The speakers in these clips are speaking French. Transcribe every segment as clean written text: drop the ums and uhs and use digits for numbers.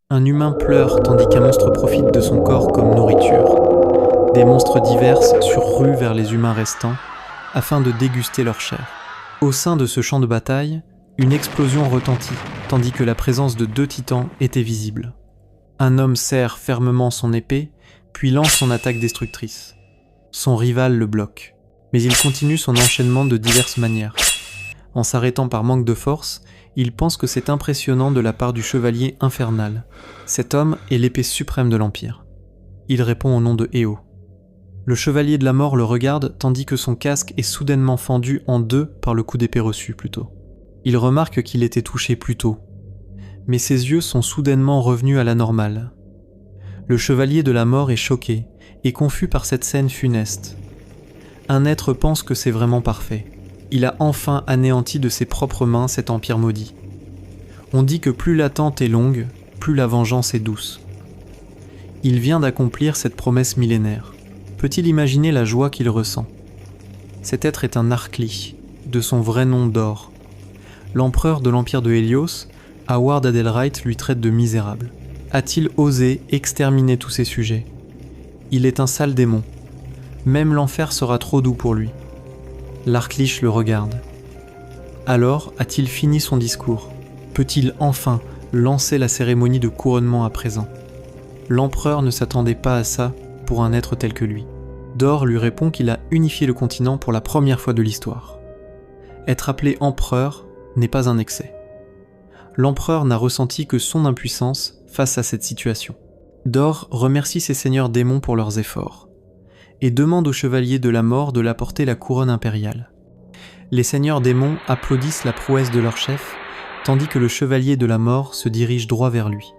Un humain pleure tandis qu'un monstre profite de son corps comme nourriture. Des monstres divers surruent vers les humains restants afin de déguster leur chair. Au sein de ce champ de bataille, une explosion retentit tandis que la présence de 2 titans était visible. Un homme serre fermement son épée puis lance son attaque destructrice. Son rival le bloque, mais il continue son enchaînement de diverses manières. En s'arrêtant par manque de force, il pense que c'est impressionnant de la part du chevalier infernal. Cet homme est l'épée suprême de l'Empire. Il répond au nom de Eo. Le chevalier de la mort le regarde tandis que son casque est soudainement fendu en 2 par le coup d'épée reçu plus tôt. Il remarque qu'il était touché plus tôt, mais ses yeux sont soudainement revenus à la normale. Le chevalier de la mort est choqué et confus par cette scène funeste. Un être pense que c'est vraiment parfait. Il a enfin anéanti de ses propres mains cet empire maudit. On dit que plus l'attente est longue, plus la vengeance est douce. Il vient d'accomplir cette promesse millénaire. Peut-il imaginer la joie qu'il ressent? Cet être est un Arkli, de son vrai nom Dor. L'empereur de l'empire de Hélios, Howard Adelwright, lui traite de misérable. A-t-il osé exterminer tous ses sujets? Il est un sale démon. Même l'enfer sera trop doux pour lui. L'Arklich le regarde. Alors a-t-il fini son discours? Peut-il enfin lancer la cérémonie de couronnement à présent? L'empereur ne s'attendait pas à ça pour un être tel que lui. Dor lui répond qu'il a unifié le continent pour la première fois de l'histoire. Être appelé empereur n'est pas un excès. L'empereur n'a ressenti que son impuissance face à cette situation. Dor remercie ses seigneurs démons pour leurs efforts et demande aux chevaliers de la mort de l'apporter la couronne impériale. Les seigneurs démons applaudissent la prouesse de leur chef, tandis que le chevalier de la mort se dirige droit vers lui.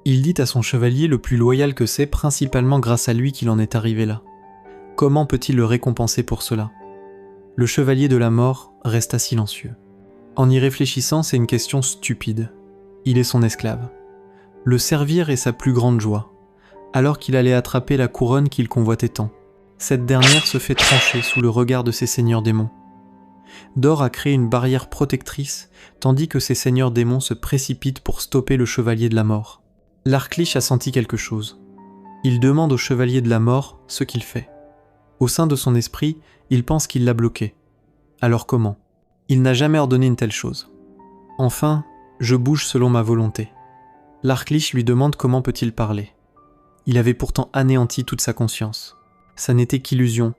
Il dit à son chevalier le plus loyal que c'est principalement grâce à lui qu'il en est arrivé là. Comment peut-il le récompenser pour cela? Le chevalier de la mort resta silencieux. En y réfléchissant, c'est une question stupide. Il est son esclave. Le servir est sa plus grande joie, alors qu'il allait attraper la couronne qu'il convoitait tant. Cette dernière se fait trancher sous le regard de ses seigneurs démons. Dor a créé une barrière protectrice, tandis que ses seigneurs démons se précipitent pour stopper le chevalier de la mort. L'Arklich a senti quelque chose. Il demande au chevalier de la mort ce qu'il fait. Au sein de son esprit, il pense qu'il l'a bloqué. Alors comment? Il n'a jamais ordonné une telle chose. Enfin, je bouge selon ma volonté. L'Arklich lui demande comment peut-il parler. Il avait pourtant anéanti toute sa conscience. Ça n'était qu'illusion.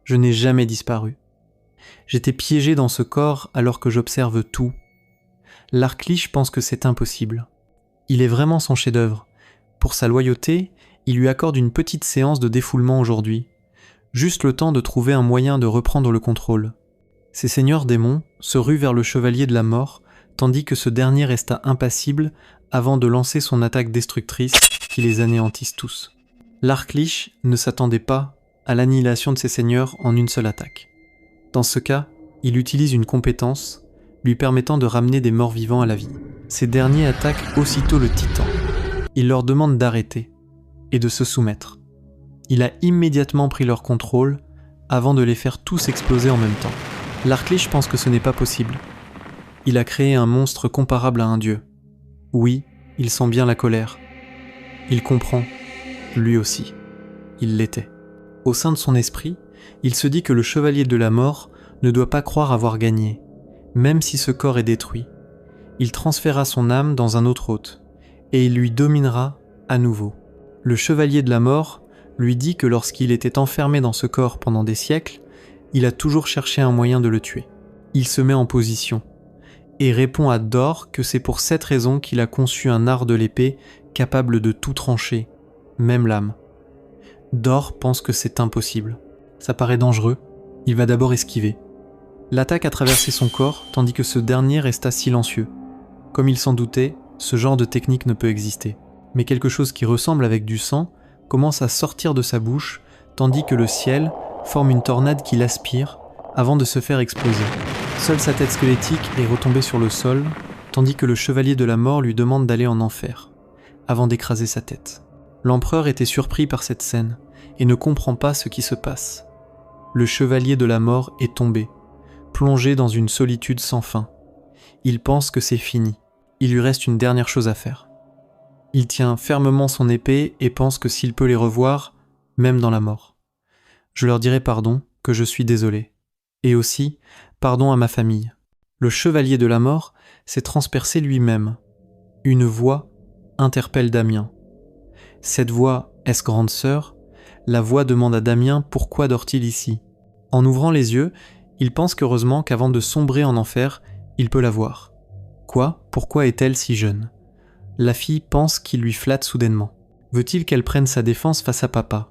Je n'ai jamais disparu. J'étais piégé dans ce corps alors que j'observe tout. L'Arklich pense que c'est impossible. Il est vraiment son chef-d'œuvre. Pour sa loyauté, il lui accorde une petite séance de défoulement aujourd'hui. Juste le temps de trouver un moyen de reprendre le contrôle. Ses seigneurs démons se ruent vers le chevalier de la mort, tandis que ce dernier resta impassible avant de lancer son attaque destructrice qui les anéantisse tous. L'Arklich ne s'attendait pas à l'annihilation de ses seigneurs en une seule attaque. Dans ce cas, il utilise une compétence lui permettant de ramener des morts vivants à la vie. Ces derniers attaquent aussitôt le titan. Il leur demande d'arrêter et de se soumettre. Il a immédiatement pris leur contrôle avant de les faire tous exploser en même temps. L'Arklich pense que ce n'est pas possible. Il a créé un monstre comparable à un dieu. Oui, il sent bien la colère. Il comprend, lui aussi. Il l'était. Au sein de son esprit, il se dit que le chevalier de la mort ne doit pas croire avoir gagné, même si ce corps est détruit. Il transférera son âme dans un autre hôte, et il lui dominera à nouveau. Le chevalier de la mort lui dit que lorsqu'il était enfermé dans ce corps pendant des siècles, il a toujours cherché un moyen de le tuer. Il se met en position, et répond à Dor que c'est pour cette raison qu'il a conçu un art de l'épée capable de tout trancher, même l'âme. Dor pense que c'est impossible. Ça paraît dangereux, il va d'abord esquiver. L'attaque a traversé son corps, tandis que ce dernier resta silencieux. Comme il s'en doutait, ce genre de technique ne peut exister. Mais quelque chose qui ressemble avec du sang commence à sortir de sa bouche, tandis que le ciel forme une tornade qui l'aspire avant de se faire exploser. Seule sa tête squelettique est retombée sur le sol, tandis que le chevalier de la mort lui demande d'aller en enfer, avant d'écraser sa tête. L'empereur était surpris par cette scène, et ne comprend pas ce qui se passe. Le chevalier de la mort est tombé, plongé dans une solitude sans fin. Il pense que c'est fini. Il lui reste une dernière chose à faire. Il tient fermement son épée et pense que s'il peut les revoir, même dans la mort. Je leur dirai pardon, que je suis désolé. Et aussi, pardon à ma famille. Le chevalier de la mort s'est transpercé lui-même. Une voix interpelle Damien. Cette voix, est-ce grande sœur ? La voix demande à Damien pourquoi dort-il ici. En ouvrant les yeux, il pense qu'heureusement qu'avant de sombrer en enfer, il peut la voir. Quoi ? Pourquoi est-elle si jeune ? La fille pense qu'il lui flatte soudainement. Veut-il qu'elle prenne sa défense face à papa ?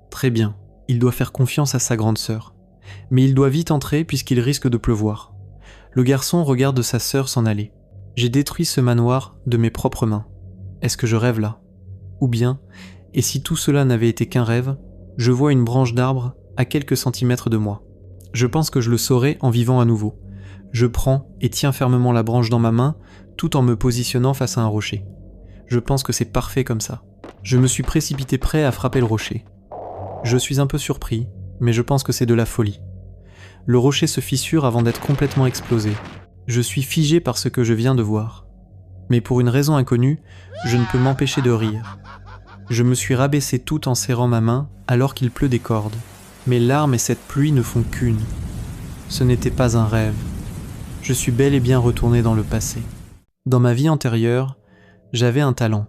Très bien, il doit faire confiance à sa grande sœur. Mais il doit vite entrer puisqu'il risque de pleuvoir. Le garçon regarde sa sœur s'en aller. J'ai détruit ce manoir de mes propres mains. Est-ce que je rêve là ? Ou bien, et si tout cela n'avait été qu'un rêve, je vois une branche d'arbre à quelques centimètres de moi. Je pense que je le saurai en vivant à nouveau. Je prends et tiens fermement la branche dans ma main, tout en me positionnant face à un rocher. Je pense que c'est parfait comme ça. Je me suis précipité prêt à frapper le rocher. Je suis un peu surpris, mais je pense que c'est de la folie. Le rocher se fissure avant d'être complètement explosé. Je suis figé par ce que je viens de voir. Mais pour une raison inconnue, je ne peux m'empêcher de rire. Je me suis rabaissé tout en serrant ma main alors qu'il pleut des cordes. Mes larmes et cette pluie ne font qu'une. Ce n'était pas un rêve. Je suis bel et bien retourné dans le passé. Dans ma vie antérieure, j'avais un talent,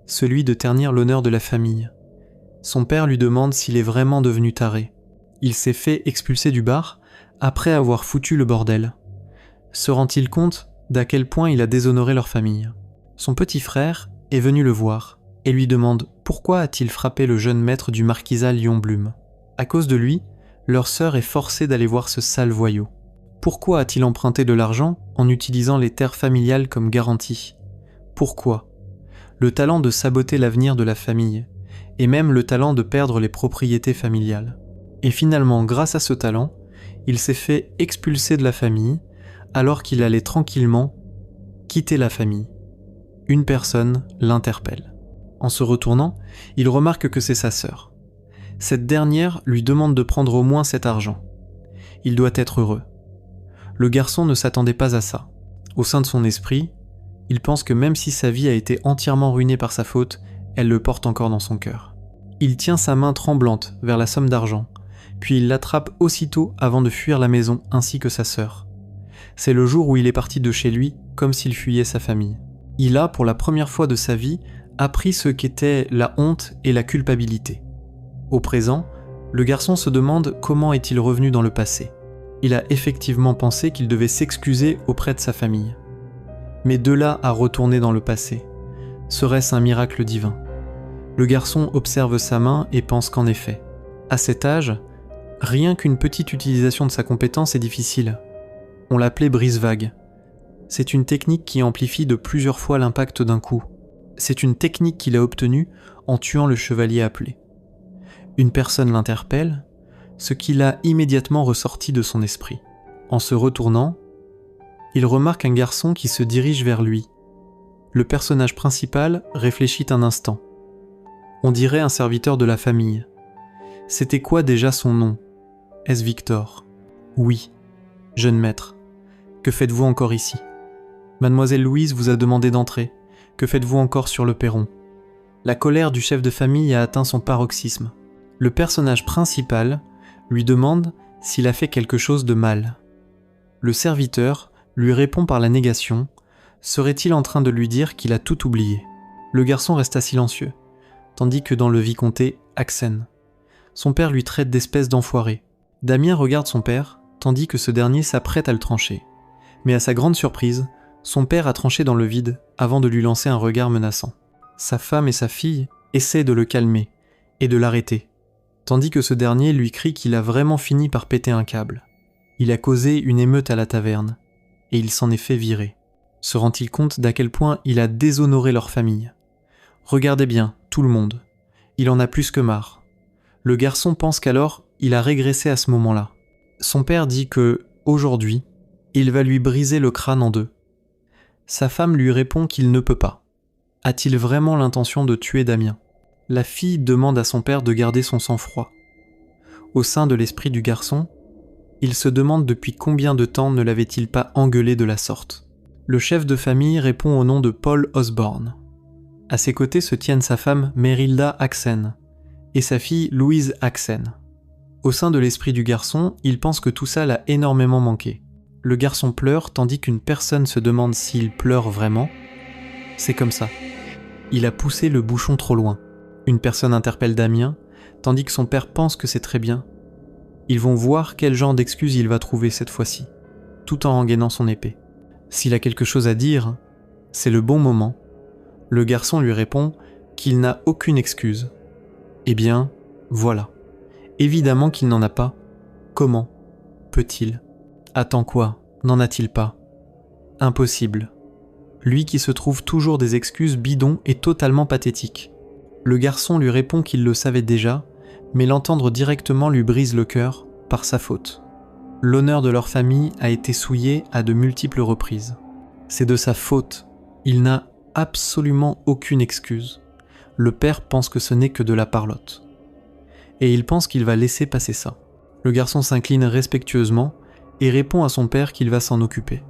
celui de ternir l'honneur de la famille. Son père lui demande s'il est vraiment devenu taré. Il s'est fait expulser du bar après avoir foutu le bordel. Se rend-il compte d'à quel point il a déshonoré leur famille ? Son petit frère est venu le voir et lui demande pourquoi a-t-il frappé le jeune maître du marquisat Lion-Blume. À cause de lui, leur sœur est forcée d'aller voir ce sale voyou. Pourquoi a-t-il emprunté de l'argent en utilisant les terres familiales comme garantie ? Pourquoi ? Le talent de saboter l'avenir de la famille, et même le talent de perdre les propriétés familiales. Et finalement, grâce à ce talent, il s'est fait expulser de la famille, alors qu'il allait tranquillement quitter la famille. Une personne l'interpelle. En se retournant, il remarque que c'est sa sœur. Cette dernière lui demande de prendre au moins cet argent. Il doit être heureux. Le garçon ne s'attendait pas à ça. Au sein de son esprit, il pense que même si sa vie a été entièrement ruinée par sa faute, elle le porte encore dans son cœur. Il tient sa main tremblante vers la somme d'argent, puis il l'attrape aussitôt avant de fuir la maison ainsi que sa sœur. C'est le jour où il est parti de chez lui comme s'il fuyait sa famille. Il a, pour la première fois de sa vie, appris ce qu'étaient la honte et la culpabilité. Au présent, le garçon se demande comment est-il revenu dans le passé. Il a effectivement pensé qu'il devait s'excuser auprès de sa famille. Mais de là à retourner dans le passé, serait-ce un miracle divin ? Le garçon observe sa main et pense qu'en effet, à cet âge, rien qu'une petite utilisation de sa compétence est difficile. On l'appelait brise-vague. C'est une technique qui amplifie de plusieurs fois l'impact d'un coup. C'est une technique qu'il a obtenue en tuant le chevalier appelé. Une personne l'interpelle, ce qu'il a immédiatement ressorti de son esprit. En se retournant, il remarque un garçon qui se dirige vers lui. Le personnage principal réfléchit un instant. On dirait un serviteur de la famille. C'était quoi déjà son nom ? Est-ce Victor ? Oui. Jeune maître. Que faites-vous encore ici ? Mademoiselle Louise vous a demandé d'entrer. Que faites-vous encore sur le perron ? La colère du chef de famille a atteint son paroxysme. Le personnage principal lui demande s'il a fait quelque chose de mal. Le serviteur lui répond par la négation. Serait-il en train de lui dire qu'il a tout oublié ? Le garçon resta silencieux, tandis que dans le vicomté, Axène. Son père lui traite d'espèce d'enfoiré. Damien regarde son père, tandis que ce dernier s'apprête à le trancher. Mais à sa grande surprise, son père a tranché dans le vide avant de lui lancer un regard menaçant. Sa femme et sa fille essaient de le calmer et de l'arrêter, tandis que ce dernier lui crie qu'il a vraiment fini par péter un câble. Il a causé une émeute à la taverne, et il s'en est fait virer. Se rend-il compte d'à quel point il a déshonoré leur famille ? Regardez bien, tout le monde. Il en a plus que marre. Le garçon pense qu'alors, il a régressé à ce moment-là. Son père dit que, aujourd'hui, il va lui briser le crâne en deux. Sa femme lui répond qu'il ne peut pas. A-t-il vraiment l'intention de tuer Damien ? La fille demande à son père de garder son sang-froid. Au sein de l'esprit du garçon, il se demande depuis combien de temps ne l'avait-il pas engueulé de la sorte. Le chef de famille répond au nom de Paul Osborne. À ses côtés se tiennent sa femme Merilda Axen et sa fille Louise Axen. Au sein de l'esprit du garçon, il pense que tout ça l'a énormément manqué. Le garçon pleure tandis qu'une personne se demande s'il pleure vraiment. C'est comme ça. Il a poussé le bouchon trop loin. Une personne interpelle Damien, tandis que son père pense que c'est très bien. Ils vont voir quel genre d'excuse il va trouver cette fois-ci, tout en rengainant son épée. S'il a quelque chose à dire, c'est le bon moment. Le garçon lui répond qu'il n'a aucune excuse. Eh bien, voilà. Évidemment qu'il n'en a pas. Comment peut-il ? Attends quoi ? N'en a-t-il pas ? Impossible. Lui qui se trouve toujours des excuses bidons et totalement pathétiques. Le garçon lui répond qu'il le savait déjà, mais l'entendre directement lui brise le cœur par sa faute. L'honneur de leur famille a été souillé à de multiples reprises. C'est de sa faute. Il n'a absolument aucune excuse. Le père pense que ce n'est que de la parlotte. Et il pense qu'il va laisser passer ça. Le garçon s'incline respectueusement et répond à son père qu'il va s'en occuper.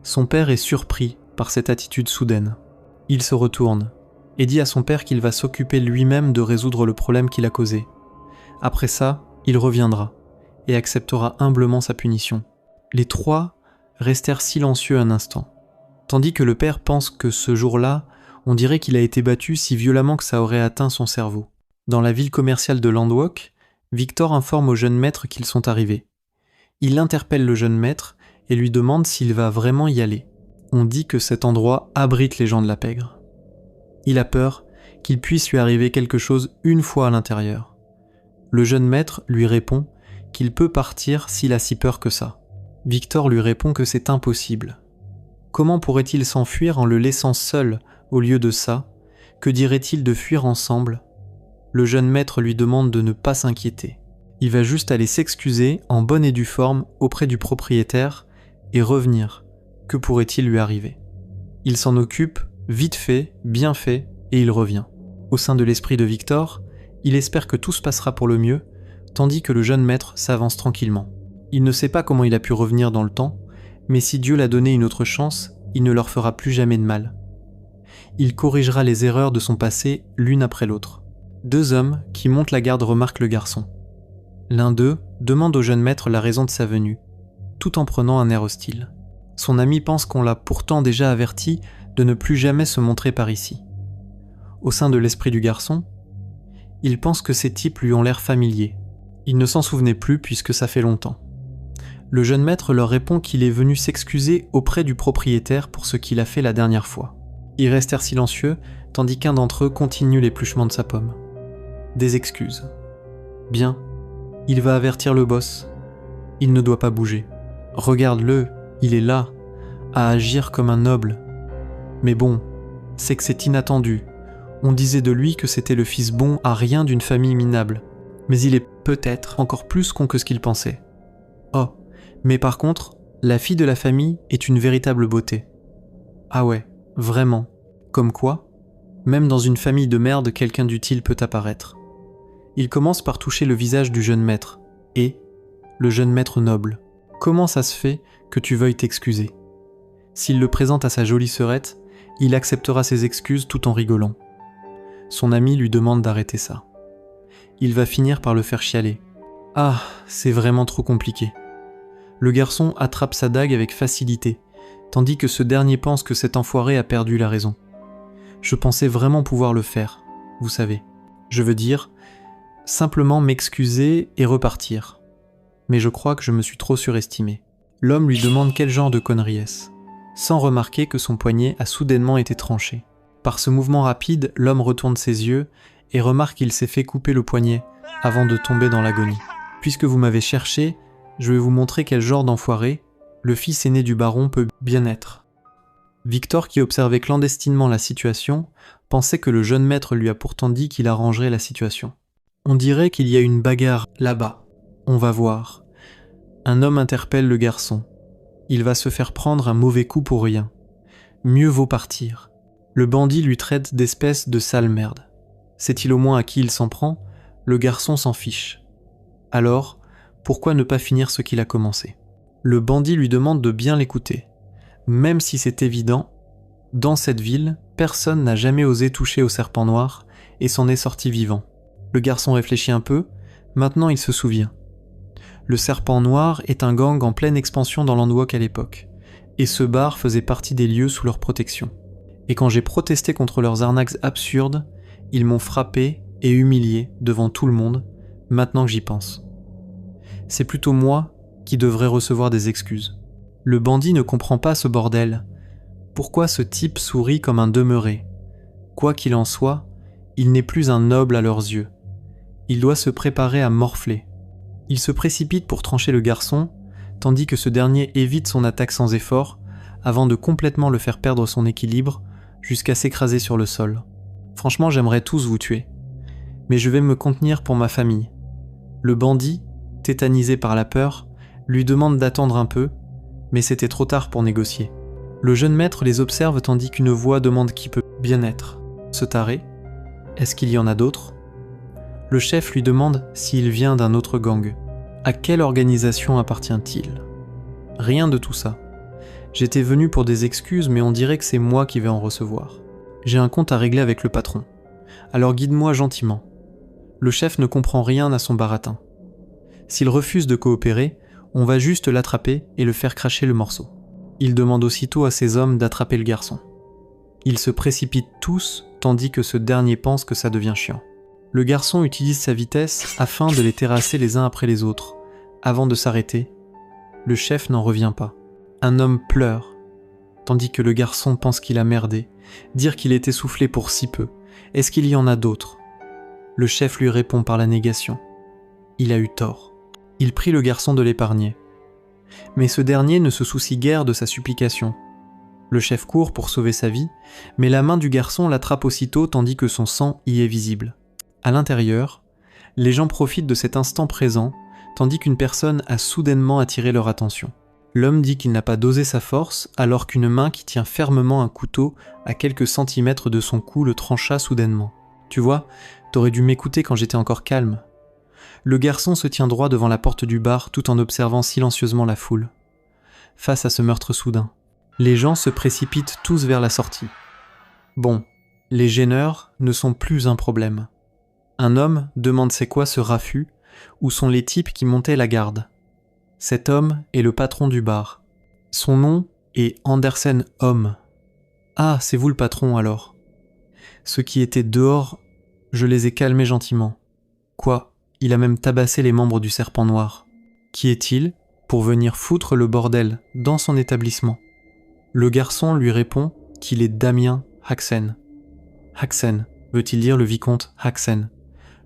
Son père est surpris par cette attitude soudaine. Il se retourne et dit à son père qu'il va s'occuper lui-même de résoudre le problème qu'il a causé. Après ça, il reviendra et acceptera humblement sa punition. Les trois restèrent silencieux un instant, tandis que le père pense que ce jour-là, on dirait qu'il a été battu si violemment que ça aurait atteint son cerveau. Dans la ville commerciale de Landwalk, Victor informe au jeune maître qu'ils sont arrivés. Il interpelle le jeune maître et lui demande s'il va vraiment y aller. On dit que cet endroit abrite les gens de la pègre. Il a peur qu'il puisse lui arriver quelque chose une fois à l'intérieur. Le jeune maître lui répond qu'il peut partir s'il a si peur que ça. Victor lui répond que c'est impossible. Comment pourrait-il s'enfuir en le laissant seul au lieu de ça ? Que dirait-il de fuir ensemble ? Le jeune maître lui demande de ne pas s'inquiéter. Il va juste aller s'excuser en bonne et due forme auprès du propriétaire et revenir. Que pourrait-il lui arriver ? Il s'en occupe, vite fait, bien fait, et il revient. Au sein de l'esprit de Victor, il espère que tout se passera pour le mieux, tandis que le jeune maître s'avance tranquillement. Il ne sait pas comment il a pu revenir dans le temps, mais si Dieu l'a donné une autre chance, il ne leur fera plus jamais de mal. Il corrigera les erreurs de son passé l'une après l'autre. Deux hommes qui montent la garde remarquent le garçon. L'un d'eux demande au jeune maître la raison de sa venue, tout en prenant un air hostile. Son ami pense qu'on l'a pourtant déjà averti de ne plus jamais se montrer par ici. Au sein de l'esprit du garçon, il pense que ces types lui ont l'air familiers. Il ne s'en souvenait plus puisque ça fait longtemps. Le jeune maître leur répond qu'il est venu s'excuser auprès du propriétaire pour ce qu'il a fait la dernière fois. Ils restèrent silencieux, tandis qu'un d'entre eux continue l'épluchement de sa pomme. Des excuses. Bien, il va avertir le boss. Il ne doit pas bouger. Regarde-le, il est là, à agir comme un noble. Mais bon, c'est que c'est inattendu. On disait de lui que c'était le fils bon à rien d'une famille minable. Mais il est peut-être encore plus con que ce qu'il pensait. Oh, mais par contre, la fille de la famille est une véritable beauté. Ah ouais, vraiment. Comme quoi, même dans une famille de merde, quelqu'un d'utile peut apparaître. Il commence par toucher le visage du jeune maître, et le jeune maître noble. Comment ça se fait que tu veuilles t'excuser ? S'il le présente à sa jolie sœurette, il acceptera ses excuses tout en rigolant. Son ami lui demande d'arrêter ça. Il va finir par le faire chialer. Ah, c'est vraiment trop compliqué. Le garçon attrape sa dague avec facilité, tandis que ce dernier pense que cet enfoiré a perdu la raison. Je pensais vraiment pouvoir le faire, vous savez. Je veux dire, simplement m'excuser et repartir. Mais je crois que je me suis trop surestimé. L'homme lui demande quel genre de connerie est-ce, sans remarquer que son poignet a soudainement été tranché. Par ce mouvement rapide, l'homme retourne ses yeux et remarque qu'il s'est fait couper le poignet avant de tomber dans l'agonie. Puisque vous m'avez cherché, je vais vous montrer quel genre d'enfoiré le fils aîné du baron peut bien être. Victor, qui observait clandestinement la situation, pensait que le jeune maître lui a pourtant dit qu'il arrangerait la situation. On dirait qu'il y a une bagarre là-bas. On va voir. Un homme interpelle le garçon. Il va se faire prendre un mauvais coup pour rien. Mieux vaut partir. Le bandit lui traite d'espèce de sale merde. Sait-il au moins à qui il s'en prend ? Le garçon s'en fiche. Alors, pourquoi ne pas finir ce qu'il a commencé ? Le bandit lui demande de bien l'écouter. Même si c'est évident, Dans cette ville, personne n'a jamais osé toucher au serpent noir et s'en est sorti vivant. Le garçon réfléchit un peu, maintenant il se souvient. Le serpent noir est un gang en pleine expansion dans Landwalk à l'époque, et ce bar faisait partie des lieux sous leur protection. Et quand j'ai protesté contre leurs arnaques absurdes, ils m'ont frappé et humilié devant tout le monde, maintenant que j'y pense. C'est plutôt moi qui devrais recevoir des excuses. Le bandit ne comprend pas ce bordel. Pourquoi ce type sourit comme un demeuré ? Quoi qu'il en soit, il n'est plus un noble à leurs yeux. Il doit se préparer à morfler. Il se précipite pour trancher le garçon, tandis que ce dernier évite son attaque sans effort, avant de complètement le faire perdre son équilibre, jusqu'à s'écraser sur le sol. Franchement, j'aimerais tous vous tuer. Mais je vais me contenir pour ma famille. Le bandit, tétanisé par la peur, lui demande d'attendre un peu, mais c'était trop tard pour négocier. Le jeune maître les observe tandis qu'une voix demande qui peut bien être. Ce taré ? Est-ce qu'il y en a d'autres ? Le chef lui demande s'il vient d'un autre gang. À quelle organisation appartient-il ? Rien de tout ça. J'étais venu pour des excuses, mais on dirait que c'est moi qui vais en recevoir. J'ai un compte à régler avec le patron. Alors guide-moi gentiment. Le chef ne comprend rien à son baratin. S'il refuse de coopérer, on va juste l'attraper et le faire cracher le morceau. Il demande aussitôt à ses hommes d'attraper le garçon. Ils se précipitent tous, tandis que ce dernier pense que ça devient chiant. Le garçon utilise sa vitesse afin de les terrasser les uns après les autres. Avant de s'arrêter, le chef n'en revient pas. Un homme pleure, tandis que le garçon pense qu'il a merdé, dire qu'il est essoufflé pour si peu. Est-ce qu'il y en a d'autres ? Le chef lui répond par la négation. Il a eu tort. Il prie le garçon de l'épargner. Mais ce dernier ne se soucie guère de sa supplication. Le chef court pour sauver sa vie, mais la main du garçon l'attrape aussitôt tandis que son sang y est visible. À l'intérieur, les gens profitent de cet instant présent, tandis qu'une personne a soudainement attiré leur attention. L'homme dit qu'il n'a pas dosé sa force, alors qu'une main qui tient fermement un couteau à quelques centimètres de son cou le trancha soudainement. Tu vois, t'aurais dû m'écouter quand j'étais encore calme. Le garçon se tient droit devant la porte du bar tout en observant silencieusement la foule. Face à ce meurtre soudain, les gens se précipitent tous vers la sortie. Bon, les gêneurs ne sont plus un problème. Un homme demande c'est quoi ce raffut, où sont les types qui montaient la garde. Cet homme est le patron du bar. Son nom est Andersen Homme. Ah, c'est vous le patron alors. Ceux qui étaient dehors, je les ai calmés gentiment. Quoi, il a même tabassé les membres du Serpent Noir. Qui est-il pour venir foutre le bordel dans son établissement ? Le garçon lui répond qu'il est Damien Haxen. Haxen, veut-il dire le vicomte Haxen.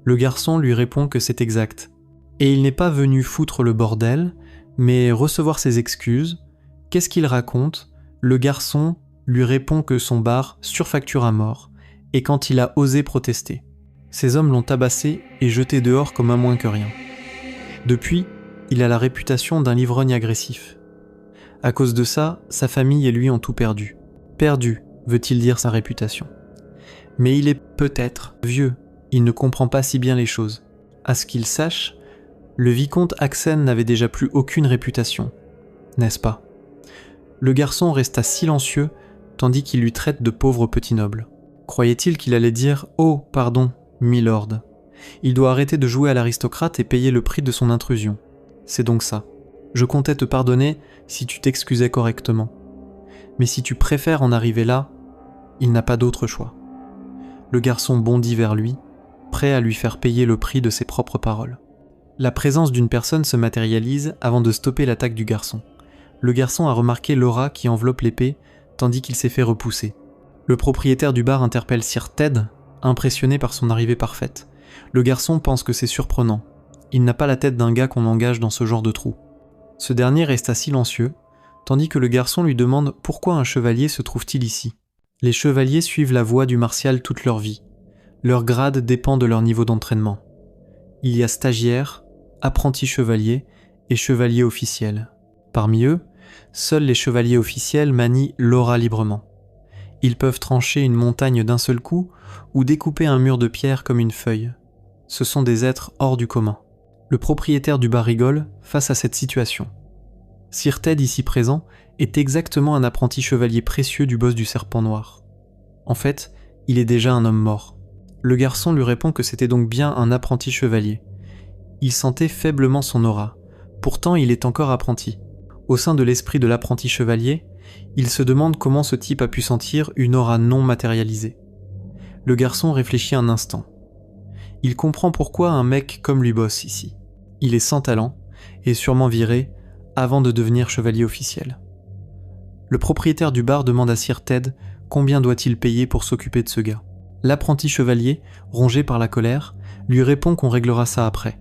Le garçon lui répond que c'est exact. Et il n'est pas venu foutre le bordel, mais recevoir ses excuses. Qu'est-ce qu'il raconte ? Le garçon lui répond que son bar surfacture à mort, et quand il a osé protester. Ces hommes l'ont tabassé et jeté dehors comme un moins que rien. Depuis, il a la réputation d'un ivrogne agressif. À cause de ça, sa famille et lui ont tout perdu. Perdu, veut-il dire sa réputation. Mais il est peut-être vieux, il ne comprend pas si bien les choses. À ce qu'il sache, le vicomte Haxen n'avait déjà plus aucune réputation, n'est-ce pas ? Le garçon resta silencieux, tandis qu'il lui traite de pauvre petit noble. Croyait-il qu'il allait dire « Oh, pardon, milord ». Il doit arrêter de jouer à l'aristocrate et payer le prix de son intrusion. C'est donc ça. Je comptais te pardonner si tu t'excusais correctement. Mais si tu préfères en arriver là, il n'a pas d'autre choix. Le garçon bondit vers lui, prêt à lui faire payer le prix de ses propres paroles. La présence d'une personne se matérialise avant de stopper l'attaque du garçon. Le garçon a remarqué l'aura qui enveloppe l'épée, tandis qu'il s'est fait repousser. Le propriétaire du bar interpelle Sir Ted, impressionné par son arrivée parfaite. Le garçon pense que c'est surprenant. Il n'a pas la tête d'un gars qu'on engage dans ce genre de trou. Ce dernier resta silencieux, tandis que le garçon lui demande pourquoi un chevalier se trouve-t-il ici. Les chevaliers suivent la voie du martial toute leur vie. Leur grade dépend de leur niveau d'entraînement. Il y a stagiaires, apprentis chevaliers et chevaliers officiels. Parmi eux, seuls les chevaliers officiels manient l'aura librement. Ils peuvent trancher une montagne d'un seul coup ou découper un mur de pierre comme une feuille. Ce sont des êtres hors du commun. Le propriétaire du bar rigole face à cette situation. Sir Ted, ici présent, est exactement un apprenti chevalier précieux du boss du Serpent Noir. En fait, il est déjà un homme mort. Le garçon lui répond que c'était donc bien un apprenti chevalier. Il sentait faiblement son aura. Pourtant, il est encore apprenti. Au sein de l'esprit de l'apprenti chevalier, il se demande comment ce type a pu sentir une aura non matérialisée. Le garçon réfléchit un instant. Il comprend pourquoi un mec comme lui bosse ici. Il est sans talent et sûrement viré avant de devenir chevalier officiel. Le propriétaire du bar demande à Sir Ted combien doit-il payer pour s'occuper de ce gars. L'apprenti chevalier, rongé par la colère, lui répond qu'on réglera ça après.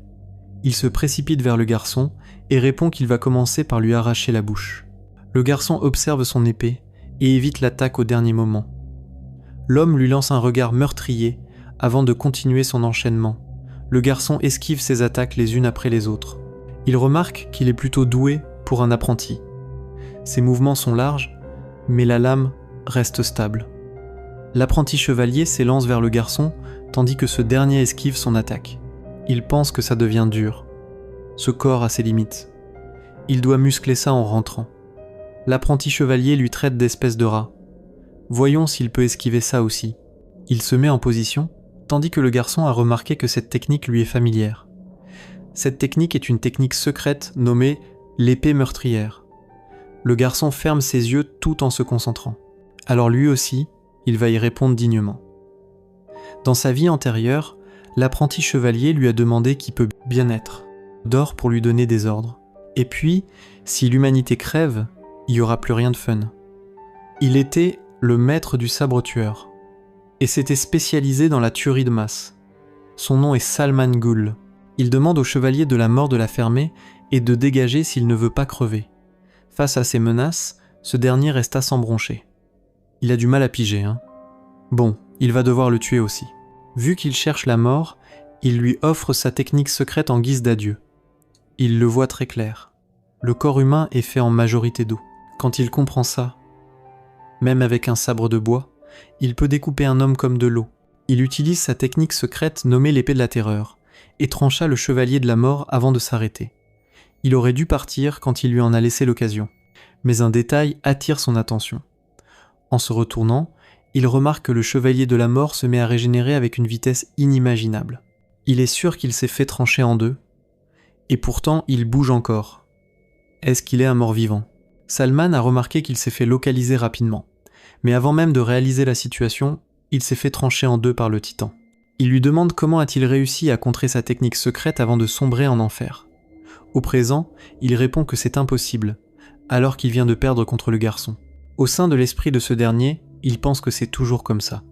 Il se précipite vers le garçon et répond qu'il va commencer par lui arracher la bouche. Le garçon observe son épée et évite l'attaque au dernier moment. L'homme lui lance un regard meurtrier avant de continuer son enchaînement. Le garçon esquive ses attaques les unes après les autres. Il remarque qu'il est plutôt doué pour un apprenti. Ses mouvements sont larges, mais la lame reste stable. L'apprenti chevalier s'élance vers le garçon, tandis que ce dernier esquive son attaque. Il pense que ça devient dur. Ce corps a ses limites. Il doit muscler ça en rentrant. L'apprenti chevalier lui traite d'espèce de rat. Voyons s'il peut esquiver ça aussi. Il se met en position, tandis que le garçon a remarqué que cette technique lui est familière. Cette technique est une technique secrète nommée l'épée meurtrière. Le garçon ferme ses yeux tout en se concentrant. Alors lui aussi, il va y répondre dignement. Dans sa vie antérieure, l'apprenti chevalier lui a demandé qui peut bien être, d'or pour lui donner des ordres. Et puis, si l'humanité crève, il n'y aura plus rien de fun. Il était le maître du sabre tueur, et s'était spécialisé dans la tuerie de masse. Son nom est Salman Ghul. Il demande au chevalier de la mort de la fermer et de dégager s'il ne veut pas crever. Face à ces menaces, ce dernier resta sans broncher. Il a du mal à piger, hein. Bon, il va devoir le tuer aussi. Vu qu'il cherche la mort, il lui offre sa technique secrète en guise d'adieu. Il le voit très clair. Le corps humain est fait en majorité d'eau. Quand il comprend ça, même avec un sabre de bois, il peut découper un homme comme de l'eau. Il utilise sa technique secrète nommée l'épée de la terreur, et trancha le chevalier de la mort avant de s'arrêter. Il aurait dû partir quand il lui en a laissé l'occasion. Mais un détail attire son attention. En se retournant, il remarque que le chevalier de la mort se met à régénérer avec une vitesse inimaginable. Il est sûr qu'il s'est fait trancher en deux, et pourtant il bouge encore. Est-ce qu'il est un mort-vivant ? Salman a remarqué qu'il s'est fait localiser rapidement, mais avant même de réaliser la situation, il s'est fait trancher en deux par le titan. Il lui demande comment a-t-il réussi à contrer sa technique secrète avant de sombrer en enfer. Au présent, il répond que c'est impossible, alors qu'il vient de perdre contre le garçon. Au sein de l'esprit de ce dernier, il pense que c'est toujours comme ça.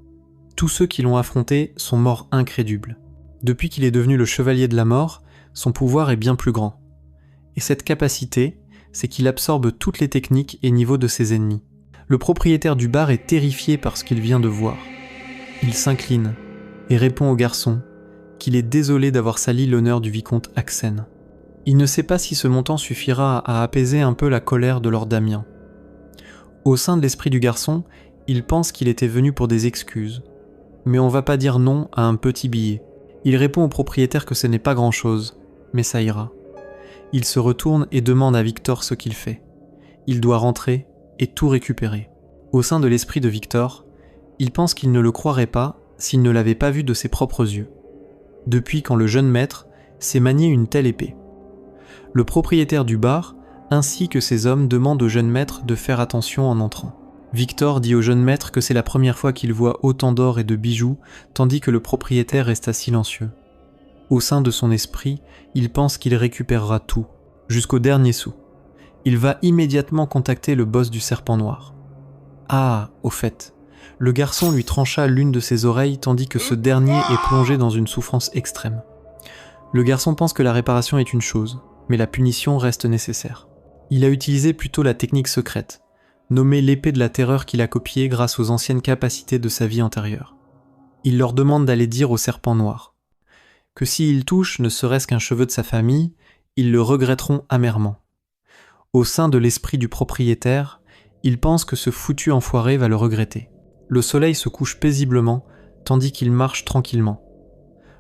Tous ceux qui l'ont affronté sont morts incrédules. Depuis qu'il est devenu le chevalier de la mort, son pouvoir est bien plus grand. Et cette capacité, c'est qu'il absorbe toutes les techniques et niveaux de ses ennemis. Le propriétaire du bar est terrifié par ce qu'il vient de voir. Il s'incline et répond au garçon qu'il est désolé d'avoir sali l'honneur du vicomte Axen. Il ne sait pas si ce montant suffira à apaiser un peu la colère de Lord Damien. Au sein de l'esprit du garçon, il pense qu'il était venu pour des excuses. Mais on va pas dire non à un petit billet. Il répond au propriétaire que ce n'est pas grand-chose, mais ça ira. Il se retourne et demande à Victor ce qu'il fait. Il doit rentrer et tout récupérer. Au sein de l'esprit de Victor, il pense qu'il ne le croirait pas s'il ne l'avait pas vu de ses propres yeux. Depuis quand le jeune maître sait manier une telle épée. Le propriétaire du bar, ainsi que ses hommes, demandent au jeune maître de faire attention en entrant. Victor dit au jeune maître que c'est la première fois qu'il voit autant d'or et de bijoux, tandis que le propriétaire resta silencieux. Au sein de son esprit, il pense qu'il récupérera tout, jusqu'au dernier sou. Il va immédiatement contacter le boss du Serpent Noir. Ah, au fait, le garçon lui trancha l'une de ses oreilles tandis que ce dernier est plongé dans une souffrance extrême. Le garçon pense que la réparation est une chose, mais la punition reste nécessaire. Il a utilisé plutôt la technique secrète, nommée l'épée de la terreur qu'il a copiée grâce aux anciennes capacités de sa vie antérieure. Il leur demande d'aller dire au Serpent Noir que s'ils touchent ne serait-ce qu'un cheveu de sa famille, ils le regretteront amèrement. Au sein de l'esprit du propriétaire, il pense que ce foutu enfoiré va le regretter. Le soleil se couche paisiblement, tandis qu'il marche tranquillement.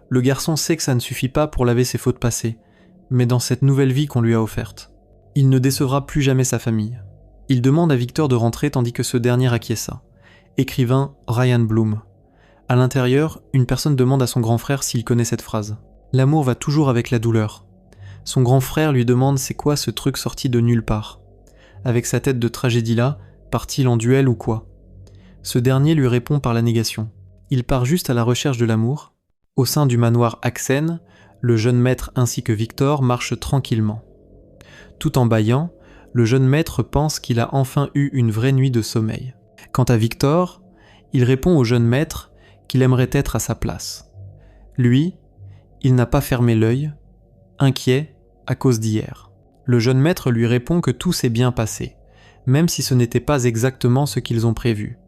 Le garçon sait que ça ne suffit pas pour laver ses fautes passées, mais dans cette nouvelle vie qu'on lui a offerte. Il ne décevra plus jamais sa famille. Il demande à Victor de rentrer tandis que ce dernier acquiesça. Écrivain Ryan Bloom. À l'intérieur, une personne demande à son grand frère s'il connaît cette phrase. L'amour va toujours avec la douleur. Son grand frère lui demande c'est quoi ce truc sorti de nulle part. Avec sa tête de tragédie là, part-il en duel ou quoi? Ce dernier lui répond par la négation. Il part juste à la recherche de l'amour. Au sein du manoir Axen, le jeune maître ainsi que Victor marchent tranquillement. Tout en bâillant, le jeune maître pense qu'il a enfin eu une vraie nuit de sommeil. Quant à Victor, il répond au jeune maître qu'il aimerait être à sa place. Lui, il n'a pas fermé l'œil, inquiet à cause d'hier. Le jeune maître lui répond que tout s'est bien passé, même si ce n'était pas exactement ce qu'ils ont prévu.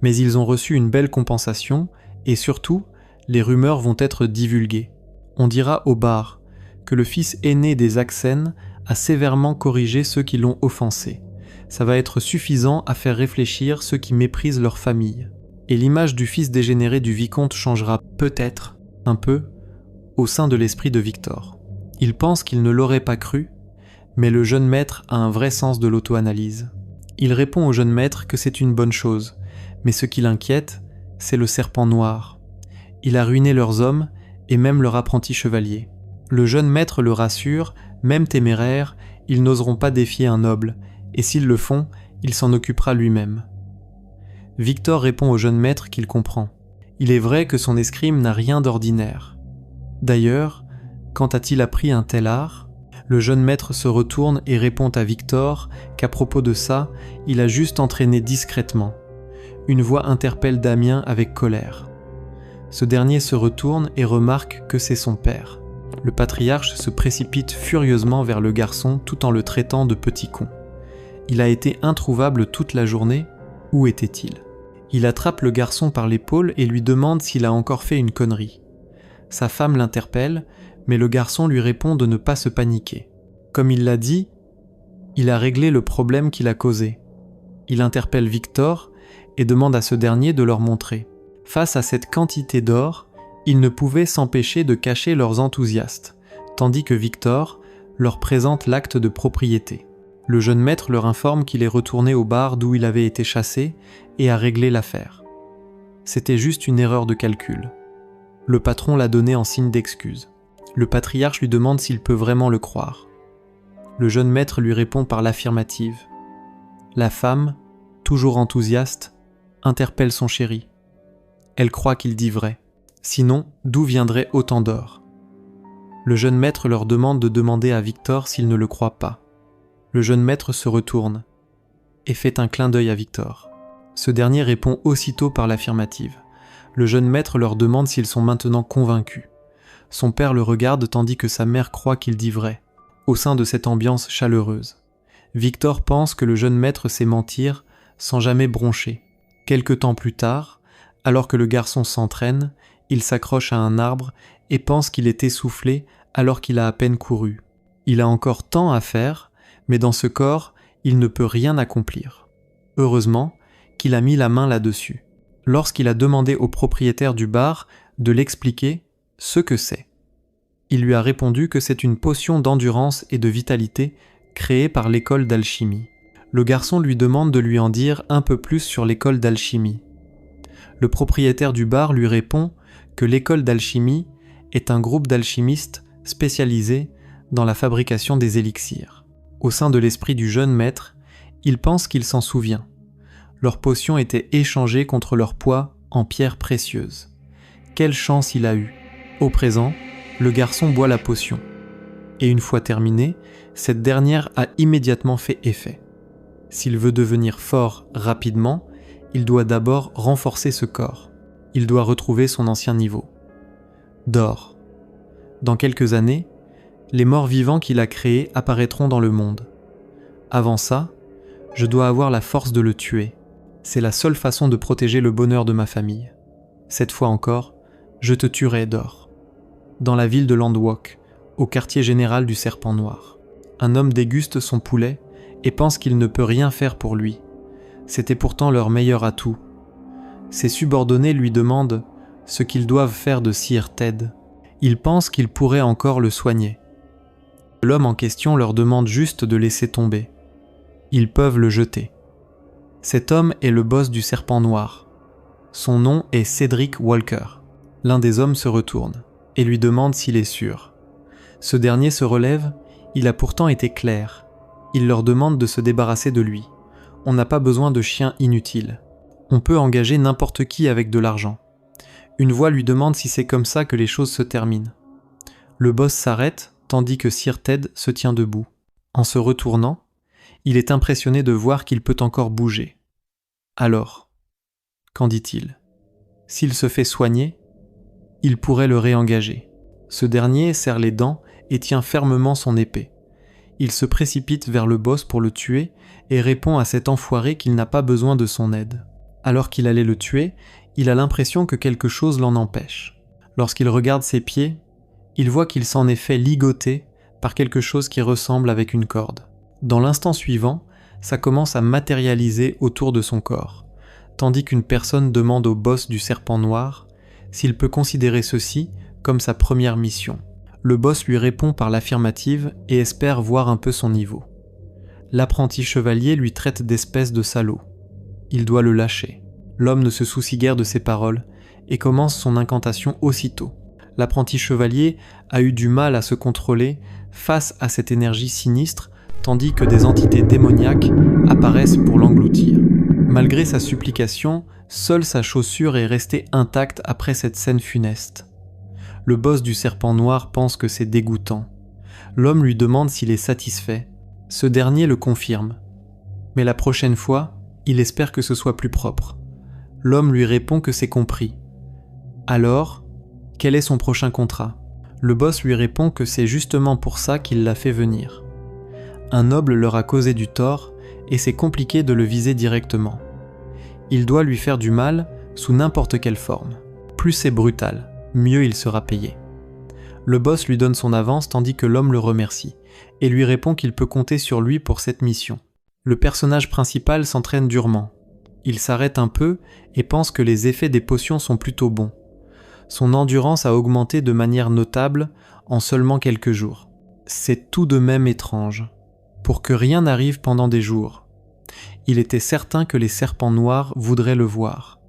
Mais ils ont reçu une belle compensation et surtout, les rumeurs vont être divulguées. On dira au bar que le fils aîné des Axen a sévèrement corrigé ceux qui l'ont offensé. Ça va être suffisant à faire réfléchir ceux qui méprisent leur famille. Et l'image du fils dégénéré du vicomte changera peut-être, un peu, au sein de l'esprit de Victor. Il pense qu'il ne l'aurait pas cru, mais le jeune maître a un vrai sens de l'auto-analyse. Il répond au jeune maître que c'est une bonne chose, mais ce qui l'inquiète, c'est le serpent noir. Il a ruiné leurs hommes et même leur apprenti chevalier. Le jeune maître le rassure, même téméraires, ils n'oseront pas défier un noble, et s'ils le font, il s'en occupera lui-même. Victor répond au jeune maître qu'il comprend. Il est vrai que son escrime n'a rien d'ordinaire. D'ailleurs, quand a-t-il appris un tel art? Le jeune maître se retourne et répond à Victor qu'à propos de ça, il a juste entraîné discrètement. Une voix interpelle Damien avec colère. Ce dernier se retourne et remarque que c'est son père. Le patriarche se précipite furieusement vers le garçon tout en le traitant de petit con. Il a été introuvable toute la journée. Où était-il? Il attrape le garçon par l'épaule et lui demande s'il a encore fait une connerie. Sa femme l'interpelle, mais le garçon lui répond de ne pas se paniquer. Comme il l'a dit, il a réglé le problème qu'il a causé. Il interpelle Victor et demande à ce dernier de leur montrer. Face à cette quantité d'or, ils ne pouvaient s'empêcher de cacher leurs enthousiastes, tandis que Victor leur présente l'acte de propriété. Le jeune maître leur informe qu'il est retourné au bar d'où il avait été chassé et a réglé l'affaire. C'était juste une erreur de calcul. Le patron l'a donné en signe d'excuse. Le patriarche lui demande s'il peut vraiment le croire. Le jeune maître lui répond par l'affirmative. La femme, toujours enthousiaste, interpelle son chéri. Elle croit qu'il dit vrai. Sinon, d'où viendrait autant d'or? Le jeune maître leur demande de demander à Victor s'il ne le croit pas. Le jeune maître se retourne et fait un clin d'œil à Victor. Ce dernier répond aussitôt par l'affirmative. Le jeune maître leur demande s'ils sont maintenant convaincus. Son père le regarde tandis que sa mère croit qu'il dit vrai, au sein de cette ambiance chaleureuse. Victor pense que le jeune maître sait mentir sans jamais broncher. Quelque temps plus tard, alors que le garçon s'entraîne, il s'accroche à un arbre et pense qu'il est essoufflé alors qu'il a à peine couru. Il a encore tant à faire, mais dans ce corps, il ne peut rien accomplir. Heureusement qu'il a mis la main là-dessus. Lorsqu'il a demandé au propriétaire du bar de l'expliquer ce que c'est. Il lui a répondu que c'est une potion d'endurance et de vitalité créée par l'école d'alchimie. Le garçon lui demande de lui en dire un peu plus sur l'école d'alchimie. Le propriétaire du bar lui répond que l'école d'alchimie est un groupe d'alchimistes spécialisés dans la fabrication des élixirs. Au sein de l'esprit du jeune maître, il pense qu'il s'en souvient. Leurs potions étaient échangées contre leur poids en pierres précieuses. Quelle chance il a eu! Au présent, le garçon boit la potion. Et une fois terminée, cette dernière a immédiatement fait effet. S'il veut devenir fort rapidement, il doit d'abord renforcer ce corps. Il doit retrouver son ancien niveau. D'or. Dans quelques années, les morts vivants qu'il a créés apparaîtront dans le monde. Avant ça, je dois avoir la force de le tuer. C'est la seule façon de protéger le bonheur de ma famille. Cette fois encore, je te tuerai, d'or. Dans la ville de Landwalk, au quartier général du Serpent Noir. Un homme déguste son poulet et pense qu'il ne peut rien faire pour lui. C'était pourtant leur meilleur atout. Ses subordonnés lui demandent ce qu'ils doivent faire de Sir Ted. Ils pensent qu'ils pourraient encore le soigner. L'homme en question leur demande juste de laisser tomber. Ils peuvent le jeter. Cet homme est le boss du Serpent Noir. Son nom est Cedric Walker. L'un des hommes se retourne et lui demande s'il est sûr. Ce dernier se relève, il a pourtant été clair. Il leur demande de se débarrasser de lui. On n'a pas besoin de chiens inutiles. On peut engager n'importe qui avec de l'argent. Une voix lui demande si c'est comme ça que les choses se terminent. Le boss s'arrête, tandis que Sir Ted se tient debout. En se retournant, il est impressionné de voir qu'il peut encore bouger. Alors, qu'en dit-il ? S'il se fait soigner, il pourrait le réengager. Ce dernier serre les dents et tient fermement son épée. Il se précipite vers le boss pour le tuer et répond à cet enfoiré qu'il n'a pas besoin de son aide. Alors qu'il allait le tuer, il a l'impression que quelque chose l'en empêche. Lorsqu'il regarde ses pieds, il voit qu'il s'en est fait ligoter par quelque chose qui ressemble avec une corde. Dans l'instant suivant, ça commence à matérialiser autour de son corps, tandis qu'une personne demande au boss du Serpent Noir s'il peut considérer ceci comme sa première mission. Le boss lui répond par l'affirmative et espère voir un peu son niveau. L'apprenti chevalier lui traite d'espèce de salaud. Il doit le lâcher. L'homme ne se soucie guère de ses paroles et commence son incantation aussitôt. L'apprenti chevalier a eu du mal à se contrôler face à cette énergie sinistre, tandis que des entités démoniaques apparaissent pour l'engloutir. Malgré sa supplication, seule sa chaussure est restée intacte après cette scène funeste. Le boss du Serpent Noir pense que c'est dégoûtant. L'homme lui demande s'il est satisfait. Ce dernier le confirme. Mais la prochaine fois, il espère que ce soit plus propre. L'homme lui répond que c'est compris. Alors, quel est son prochain contrat ? Le boss lui répond que c'est justement pour ça qu'il l'a fait venir. Un noble leur a causé du tort et c'est compliqué de le viser directement. Il doit lui faire du mal sous n'importe quelle forme. Plus c'est brutal, mieux il sera payé. Le boss lui donne son avance tandis que l'homme le remercie et lui répond qu'il peut compter sur lui pour cette mission. Le personnage principal s'entraîne durement. Il s'arrête un peu et pense que les effets des potions sont plutôt bons. Son endurance a augmenté de manière notable en seulement quelques jours. C'est tout de même étrange. Pour que rien n'arrive pendant des jours. Il était certain que les serpents noirs voudraient le voir.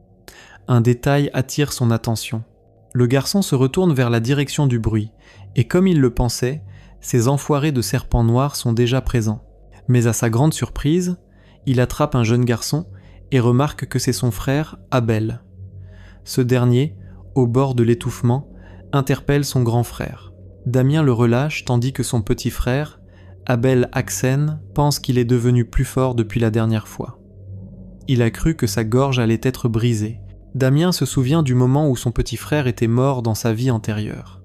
Un détail attire son attention. Le garçon se retourne vers la direction du bruit, et comme il le pensait, ces enfoirés de serpents noirs sont déjà présents. Mais à sa grande surprise, il attrape un jeune garçon et remarque que c'est son frère, Abel. Ce dernier, au bord de l'étouffement, interpelle son grand frère. Damien le relâche tandis que son petit frère, Abel Axen, pense qu'il est devenu plus fort depuis la dernière fois. Il a cru que sa gorge allait être brisée. Damien se souvient du moment où son petit frère était mort dans sa vie antérieure.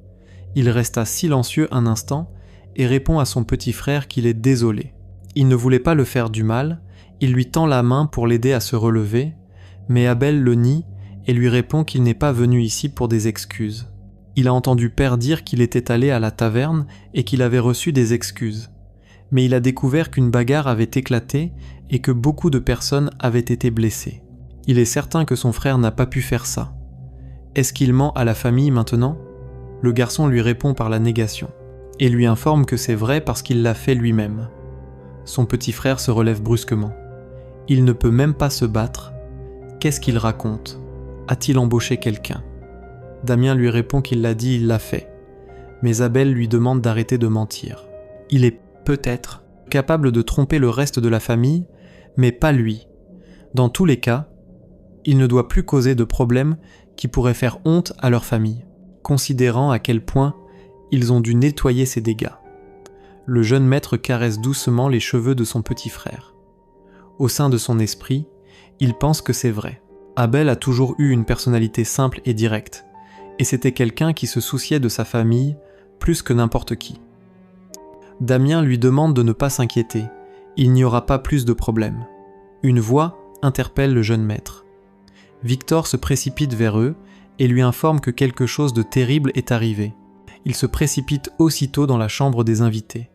Il resta silencieux un instant et répond à son petit frère qu'il est désolé. Il ne voulait pas le faire du mal, il lui tend la main pour l'aider à se relever, mais Abel le nie et lui répond qu'il n'est pas venu ici pour des excuses. Il a entendu Père dire qu'il était allé à la taverne et qu'il avait reçu des excuses. Mais il a découvert qu'une bagarre avait éclaté et que beaucoup de personnes avaient été blessées. Il est certain que son frère n'a pas pu faire ça. Est-ce qu'il ment à la famille maintenant ? Le garçon lui répond par la négation, et lui informe que c'est vrai parce qu'il l'a fait lui-même. Son petit frère se relève brusquement. Il ne peut même pas se battre. Qu'est-ce qu'il raconte ? A-t-il embauché quelqu'un ? Damien lui répond qu'il l'a dit, il l'a fait. Mais Abel lui demande d'arrêter de mentir. Il est peut-être capable de tromper le reste de la famille, mais pas lui. Dans tous les cas, il ne doit plus causer de problèmes qui pourraient faire honte à leur famille, considérant à quel point ils ont dû nettoyer ses dégâts. Le jeune maître caresse doucement les cheveux de son petit frère. Au sein de son esprit, il pense que c'est vrai. Abel a toujours eu une personnalité simple et directe, et c'était quelqu'un qui se souciait de sa famille plus que n'importe qui. Damien lui demande de ne pas s'inquiéter, il n'y aura pas plus de problèmes. Une voix interpelle le jeune maître. Victor se précipite vers eux et lui informe que quelque chose de terrible est arrivé. Il se précipite aussitôt dans la chambre des invités.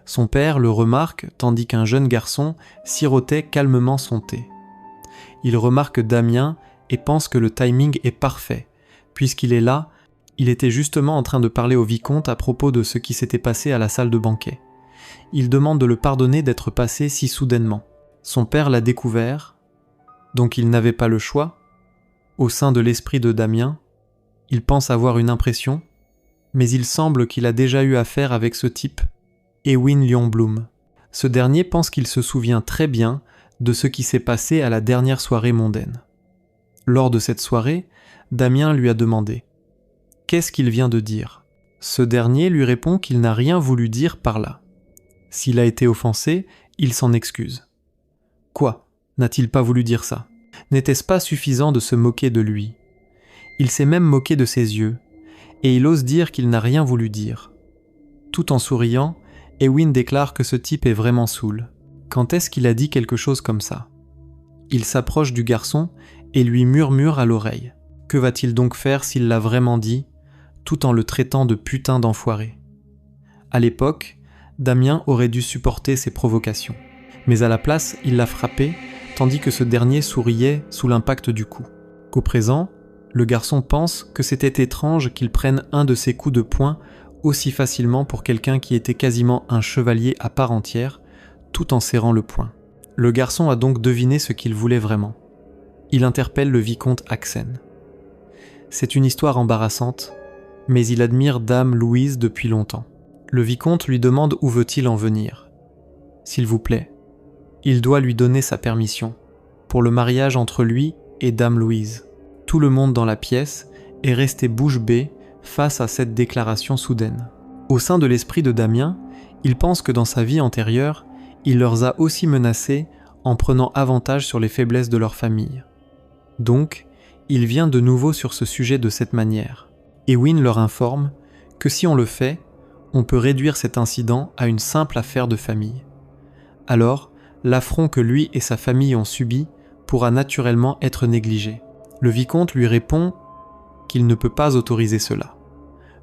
Son père le remarque tandis qu'un jeune garçon sirotait calmement son thé. Il remarque Damien et pense que le timing est parfait, puisqu'il est là Il était justement en train de parler au vicomte à propos de ce qui s'était passé à la salle de banquet. Il demande de le pardonner d'être passé si soudainement. Son père l'a découvert, donc il n'avait pas le choix. Au sein de l'esprit de Damien, il pense avoir une impression, mais il semble qu'il a déjà eu affaire avec ce type, Ewin Lyon-Bloom. Ce dernier pense qu'il se souvient très bien de ce qui s'est passé à la dernière soirée mondaine. Lors de cette soirée, Damien lui a demandé « Qu'est-ce qu'il vient de dire ?» Ce dernier lui répond qu'il n'a rien voulu dire par là. S'il a été offensé, il s'en excuse. Quoi ? N'a-t-il pas voulu dire ça ? N'était-ce pas suffisant de se moquer de lui ? Il s'est même moqué de ses yeux, et il ose dire qu'il n'a rien voulu dire. Tout en souriant, Ewin déclare que ce type est vraiment saoul. Quand est-ce qu'il a dit quelque chose comme ça ? Il s'approche du garçon et lui murmure à l'oreille. Que va-t-il donc faire s'il l'a vraiment dit, tout en le traitant de putain d'enfoiré ? À l'époque, Damien aurait dû supporter ses provocations. Mais à la place, il l'a frappé, tandis que ce dernier souriait sous l'impact du coup. Qu'au présent, le garçon pense que c'était étrange qu'il prenne un de ses coups de poing aussi facilement pour quelqu'un qui était quasiment un chevalier à part entière, tout en serrant le poing. Le garçon a donc deviné ce qu'il voulait vraiment. Il interpelle le vicomte Axen. C'est une histoire embarrassante, mais il admire Dame Louise depuis longtemps. Le vicomte lui demande où veut-il en venir. S'il vous plaît, il doit lui donner sa permission pour le mariage entre lui et Dame Louise. Tout le monde dans la pièce est resté bouche bée face à cette déclaration soudaine. Au sein de l'esprit de Damien, il pense que dans sa vie antérieure, il leur a aussi menacés en prenant avantage sur les faiblesses de leur famille. Donc, il vient de nouveau sur ce sujet de cette manière. Ewin leur informe que si on le fait, on peut réduire cet incident à une simple affaire de famille. Alors, l'affront que lui et sa famille ont subi pourra naturellement être négligé. Le vicomte lui répond qu'il ne peut pas autoriser cela.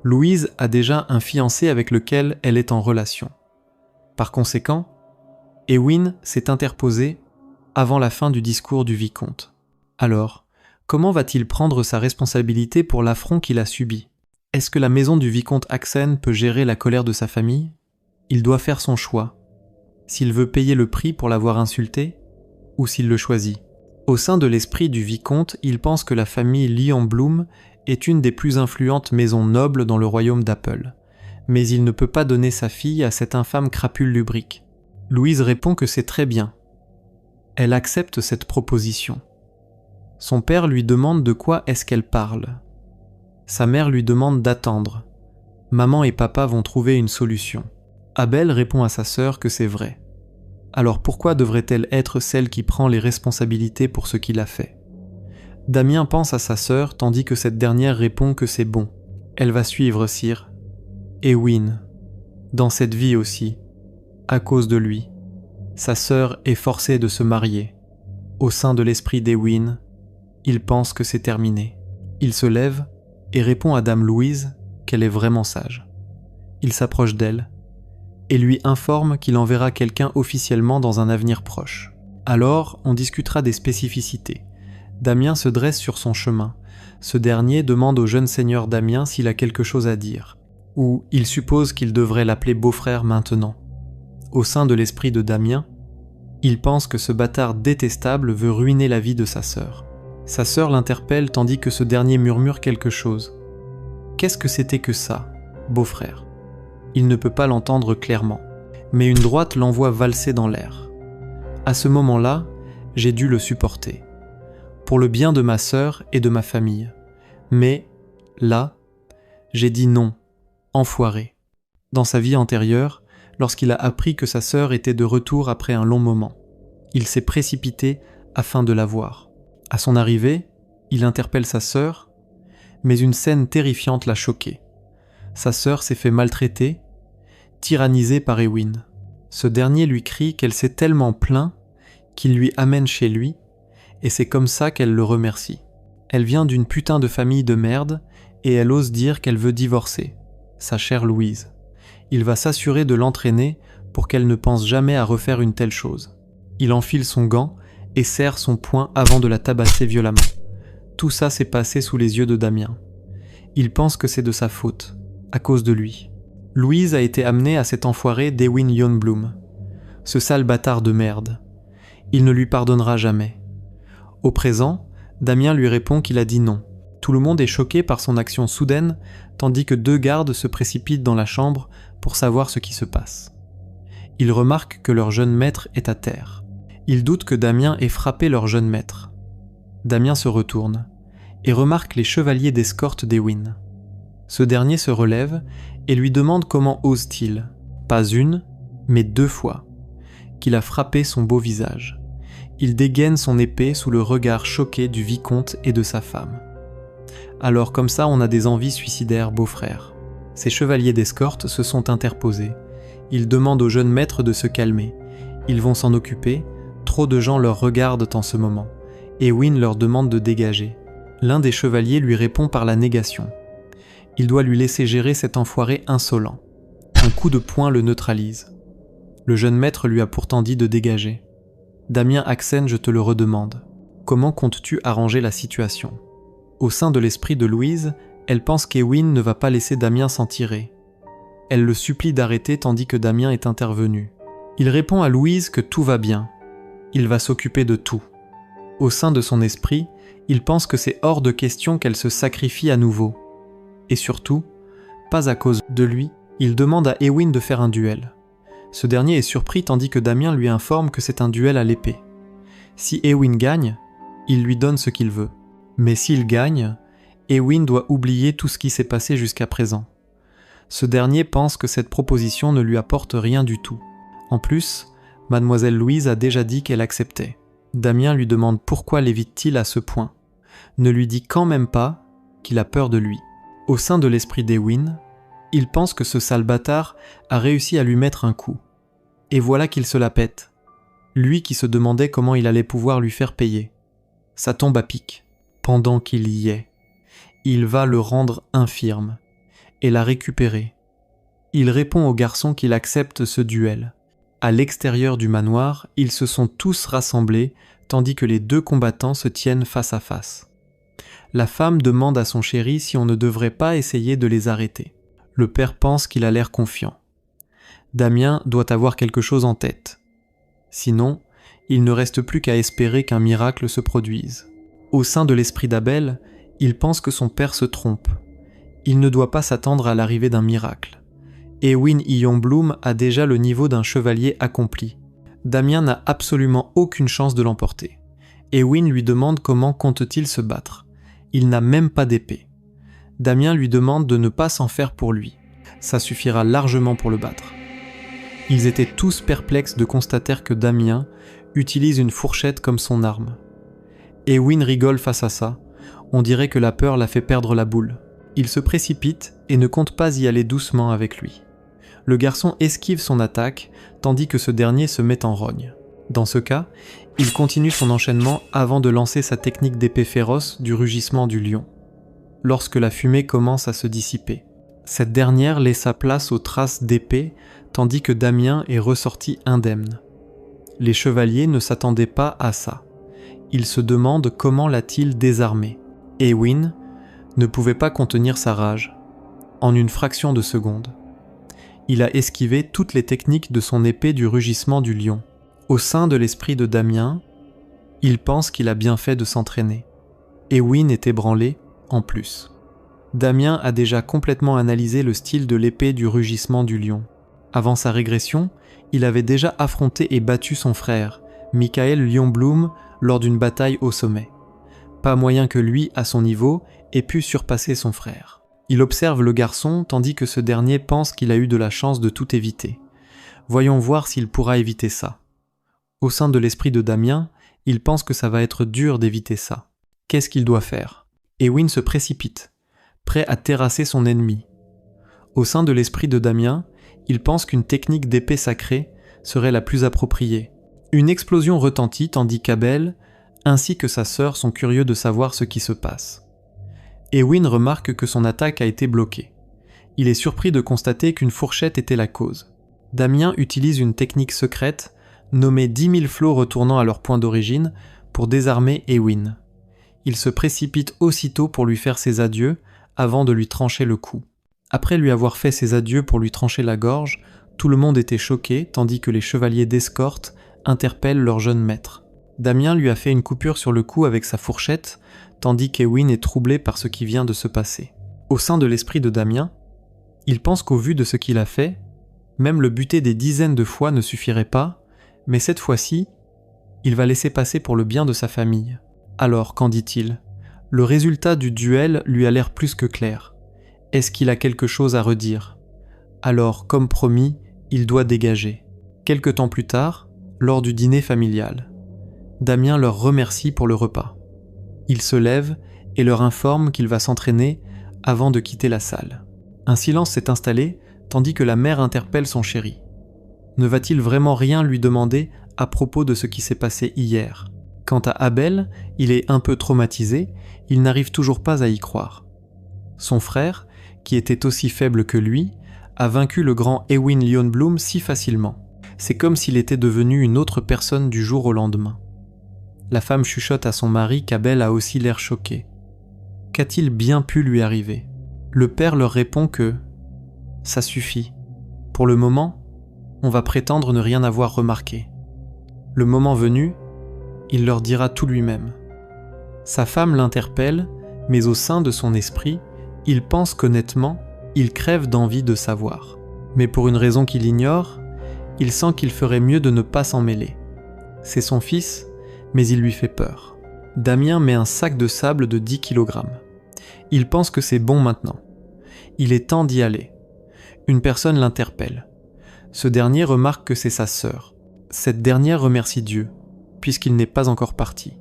Louise a déjà un fiancé avec lequel elle est en relation. Par conséquent, Ewin s'est interposé avant la fin du discours du vicomte. Alors, comment va-t-il prendre sa responsabilité pour l'affront qu'il a subi ? Est-ce que la maison du vicomte Axen peut gérer la colère de sa famille ? Il doit faire son choix. S'il veut payer le prix pour l'avoir insulté, ou s'il le choisit. Au sein de l'esprit du vicomte, il pense que la famille Lyon-Bloom est une des plus influentes maisons nobles dans le royaume d'Apple. Mais il ne peut pas donner sa fille à cette infâme crapule lubrique. Louise répond que c'est très bien. Elle accepte cette proposition. Son père lui demande de quoi est-ce qu'elle parle. Sa mère lui demande d'attendre. Maman et papa vont trouver une solution. Abel répond à sa sœur que c'est vrai. Alors pourquoi devrait-elle être celle qui prend les responsabilités pour ce qu'il a fait ? Damien pense à sa sœur tandis que cette dernière répond que c'est bon. Elle va suivre sire. Ewin, dans cette vie aussi, à cause de lui, sa sœur est forcée de se marier. Au sein de l'esprit d'Ewin, il pense que c'est terminé. Il se lève et répond à Dame Louise qu'elle est vraiment sage. Il s'approche d'elle et lui informe qu'il enverra quelqu'un officiellement dans un avenir proche. Alors, on discutera des spécificités. Damien se dresse sur son chemin. Ce dernier demande au jeune seigneur Damien s'il a quelque chose à dire, ou il suppose qu'il devrait l'appeler beau-frère maintenant. Au sein de l'esprit de Damien, il pense que ce bâtard détestable veut ruiner la vie de sa sœur. Sa sœur l'interpelle tandis que ce dernier murmure quelque chose. Qu'est-ce que c'était que ça, beau-frère ? Il ne peut pas l'entendre clairement, mais une droite l'envoie valser dans l'air. À ce moment-là, j'ai dû le supporter, pour le bien de ma sœur et de ma famille. Mais, là, j'ai dit non, enfoiré. Dans sa vie antérieure, lorsqu'il a appris que sa sœur était de retour après un long moment, il s'est précipité afin de la voir. À son arrivée, il interpelle sa sœur, mais une scène terrifiante l'a choqué. Sa sœur s'est fait maltraiter, tyrannisée par Ewin. Ce dernier lui crie qu'elle s'est tellement plaint qu'il lui amène chez lui, et c'est comme ça qu'elle le remercie. Elle vient d'une putain de famille de merde, et elle ose dire qu'elle veut divorcer, sa chère Louise. Il va s'assurer de l'entraîner pour qu'elle ne pense jamais à refaire une telle chose. Il enfile son gant et serre son poing avant de la tabasser violemment. Tout ça s'est passé sous les yeux de Damien. Il pense que c'est de sa faute, à cause de lui. Louise a été amenée à cet enfoiré d'Ewin Ljungblom. Ce sale bâtard de merde. Il ne lui pardonnera jamais. Au présent, Damien lui répond qu'il a dit non. Tout le monde est choqué par son action soudaine, tandis que 2 gardes se précipitent dans la chambre pour savoir ce qui se passe. Ils remarquent que leur jeune maître est à terre. Ils doutent que Damien ait frappé leur jeune maître. Damien se retourne et remarque les chevaliers d'escorte d'Ewin. Ce dernier se relève et lui demande comment ose-t-il, pas une, mais 2 fois, qu'il a frappé son beau visage. Il dégaine son épée sous le regard choqué du vicomte et de sa femme. Alors comme ça on a des envies suicidaires, beau-frère. Ces chevaliers d'escorte se sont interposés. Ils demandent au jeune maître de se calmer. Ils vont s'en occuper, trop de gens leur regardent en ce moment. Ewin leur demande de dégager. L'un des chevaliers lui répond par la négation. Il doit lui laisser gérer cet enfoiré insolent. Un coup de poing le neutralise. Le jeune maître lui a pourtant dit de dégager. Damien Axen, je te le redemande. Comment comptes-tu arranger la situation ? Au sein de l'esprit de Louise, elle pense qu'Ewin ne va pas laisser Damien s'en tirer. Elle le supplie d'arrêter tandis que Damien est intervenu. Il répond à Louise que tout va bien. Il va s'occuper de tout. Au sein de son esprit, il pense que c'est hors de question qu'elle se sacrifie à nouveau. Et surtout, pas à cause de lui, il demande à Ewin de faire un duel. Ce dernier est surpris tandis que Damien lui informe que c'est un duel à l'épée. Si Ewin gagne, il lui donne ce qu'il veut. Mais s'il gagne, Ewin doit oublier tout ce qui s'est passé jusqu'à présent. Ce dernier pense que cette proposition ne lui apporte rien du tout. En plus, Mademoiselle Louise a déjà dit qu'elle acceptait. Damien lui demande pourquoi l'évite-t-il à ce point. Ne lui dit quand même pas qu'il a peur de lui. Au sein de l'esprit d'Ewin, il pense que ce sale bâtard a réussi à lui mettre un coup. Et voilà qu'il se la pète. Lui qui se demandait comment il allait pouvoir lui faire payer. Ça tombe à pic. Pendant qu'il y est, il va le rendre infirme et la récupérer. Il répond au garçon qu'il accepte ce duel. À l'extérieur du manoir, ils se sont tous rassemblés tandis que les 2 combattants se tiennent face à face. La femme demande à son chéri si on ne devrait pas essayer de les arrêter. Le père pense qu'il a l'air confiant. Damien doit avoir quelque chose en tête. Sinon, il ne reste plus qu'à espérer qu'un miracle se produise. Au sein de l'esprit d'Abel, il pense que son père se trompe. Il ne doit pas s'attendre à l'arrivée d'un miracle. Ewin Ljungblom a déjà le niveau d'un chevalier accompli. Damien n'a absolument aucune chance de l'emporter. Ewin lui demande comment compte-t-il se battre. Il n'a même pas d'épée. Damien lui demande de ne pas s'en faire pour lui. Ça suffira largement pour le battre. Ils étaient tous perplexes de constater que Damien utilise une fourchette comme son arme. Ewin rigole face à ça, on dirait que la peur l'a fait perdre la boule. Il se précipite et ne compte pas y aller doucement avec lui. Le garçon esquive son attaque, tandis que ce dernier se met en rogne. Dans ce cas, il continue son enchaînement avant de lancer sa technique d'épée féroce du rugissement du lion. Lorsque la fumée commence à se dissiper, cette dernière laissa place aux traces d'épée, tandis que Damien est ressorti indemne. Les chevaliers ne s'attendaient pas à ça. Ils se demandent comment l'a-t-il désarmé. Ewin ne pouvait pas contenir sa rage. En une fraction de seconde, il a esquivé toutes les techniques de son épée du rugissement du lion. Au sein de l'esprit de Damien, il pense qu'il a bien fait de s'entraîner. Ewin est ébranlé en plus. Damien a déjà complètement analysé le style de l'épée du rugissement du lion. Avant sa régression, il avait déjà affronté et battu son frère, Michael Ljungblom, lors d'une bataille au sommet. Pas moyen que lui, à son niveau, ait pu surpasser son frère. Il observe le garçon tandis que ce dernier pense qu'il a eu de la chance de tout éviter. Voyons voir s'il pourra éviter ça. Au sein de l'esprit de Damien, il pense que ça va être dur d'éviter ça. Qu'est-ce qu'il doit faire ? Ewin se précipite, prêt à terrasser son ennemi. Au sein de l'esprit de Damien, il pense qu'une technique d'épée sacrée serait la plus appropriée. Une explosion retentit tandis qu'Abel, ainsi que sa sœur, sont curieux de savoir ce qui se passe. Ewin remarque que son attaque a été bloquée. Il est surpris de constater qu'une fourchette était la cause. Damien utilise une technique secrète nommée 10 000 flots retournant à leur point d'origine pour désarmer Ewin. Il se précipite aussitôt pour lui faire ses adieux avant de lui trancher le cou. Après lui avoir fait ses adieux pour lui trancher la gorge, tout le monde était choqué tandis que les chevaliers d'escorte interpellent leur jeune maître. Damien lui a fait une coupure sur le cou avec sa fourchette, tandis qu'Ewin est troublé par ce qui vient de se passer. Au sein de l'esprit de Damien, il pense qu'au vu de ce qu'il a fait, même le buter des dizaines de fois ne suffirait pas, mais cette fois-ci, il va laisser passer pour le bien de sa famille. Alors, qu'en dit-il ? Le résultat du duel lui a l'air plus que clair. Est-ce qu'il a quelque chose à redire ? Alors, comme promis, il doit dégager. Quelque temps plus tard, lors du dîner familial, Damien leur remercie pour le repas. Il se lève et leur informe qu'il va s'entraîner avant de quitter la salle. Un silence s'est installé tandis que la mère interpelle son chéri. Ne va-t-il vraiment rien lui demander à propos de ce qui s'est passé hier ? Quant à Abel, il est un peu traumatisé, il n'arrive toujours pas à y croire. Son frère, qui était aussi faible que lui, a vaincu le grand Ewin Lionblum si facilement. C'est comme s'il était devenu une autre personne du jour au lendemain. La femme chuchote à son mari qu'Abel a aussi l'air choqué. Qu'a-t-il bien pu lui arriver ? Le père leur répond que « ça suffit. Pour le moment, on va prétendre ne rien avoir remarqué. Le moment venu, il leur dira tout lui-même. » Sa femme l'interpelle, mais au sein de son esprit, il pense qu'honnêtement, il crève d'envie de savoir. Mais pour une raison qu'il ignore, il sent qu'il ferait mieux de ne pas s'en mêler. C'est son fils, mais il lui fait peur. Damien met un sac de sable de 10 kg. Il pense que c'est bon maintenant. Il est temps d'y aller. Une personne l'interpelle. Ce dernier remarque que c'est sa sœur. Cette dernière remercie Dieu, puisqu'il n'est pas encore parti.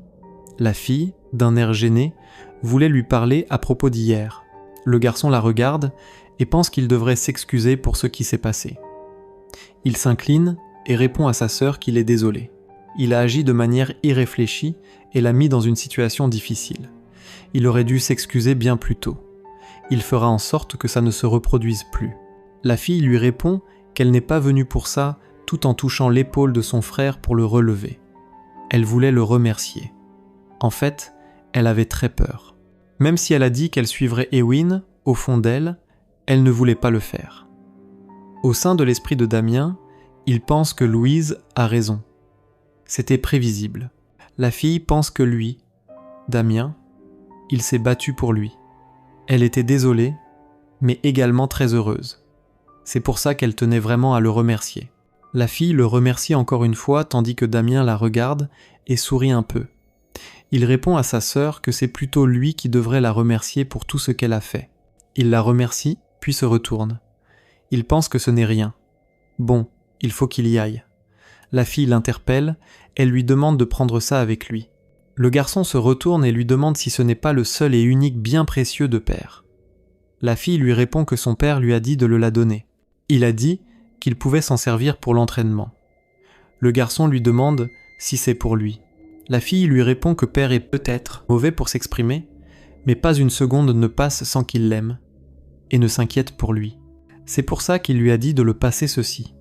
La fille, d'un air gêné, voulait lui parler à propos d'hier. Le garçon la regarde et pense qu'il devrait s'excuser pour ce qui s'est passé. Il s'incline et répond à sa sœur qu'il est désolé. Il a agi de manière irréfléchie et l'a mis dans une situation difficile. Il aurait dû s'excuser bien plus tôt. Il fera en sorte que ça ne se reproduise plus. La fille lui répond qu'elle n'est pas venue pour ça, tout en touchant l'épaule de son frère pour le relever. Elle voulait le remercier. En fait, elle avait très peur. Même si elle a dit qu'elle suivrait Ewin, au fond d'elle, elle ne voulait pas le faire. Au sein de l'esprit de Damien, il pense que Louise a raison. C'était prévisible. La fille pense que lui, Damien, il s'est battu pour lui. Elle était désolée, mais également très heureuse. C'est pour ça qu'elle tenait vraiment à le remercier. La fille le remercie encore une fois tandis que Damien la regarde et sourit un peu. Il répond à sa sœur que c'est plutôt lui qui devrait la remercier pour tout ce qu'elle a fait. Il la remercie, puis se retourne. Il pense que ce n'est rien. Bon, il faut qu'il y aille. La fille l'interpelle, elle lui demande de prendre ça avec lui. Le garçon se retourne et lui demande si ce n'est pas le seul et unique bien précieux de père. La fille lui répond que son père lui a dit de le la donner. Il a dit qu'il pouvait s'en servir pour l'entraînement. Le garçon lui demande si c'est pour lui. La fille lui répond que père est peut-être mauvais pour s'exprimer, mais pas une seconde ne passe sans qu'il l'aime, et ne s'inquiète pour lui. C'est pour ça qu'il lui a dit de le passer ceci.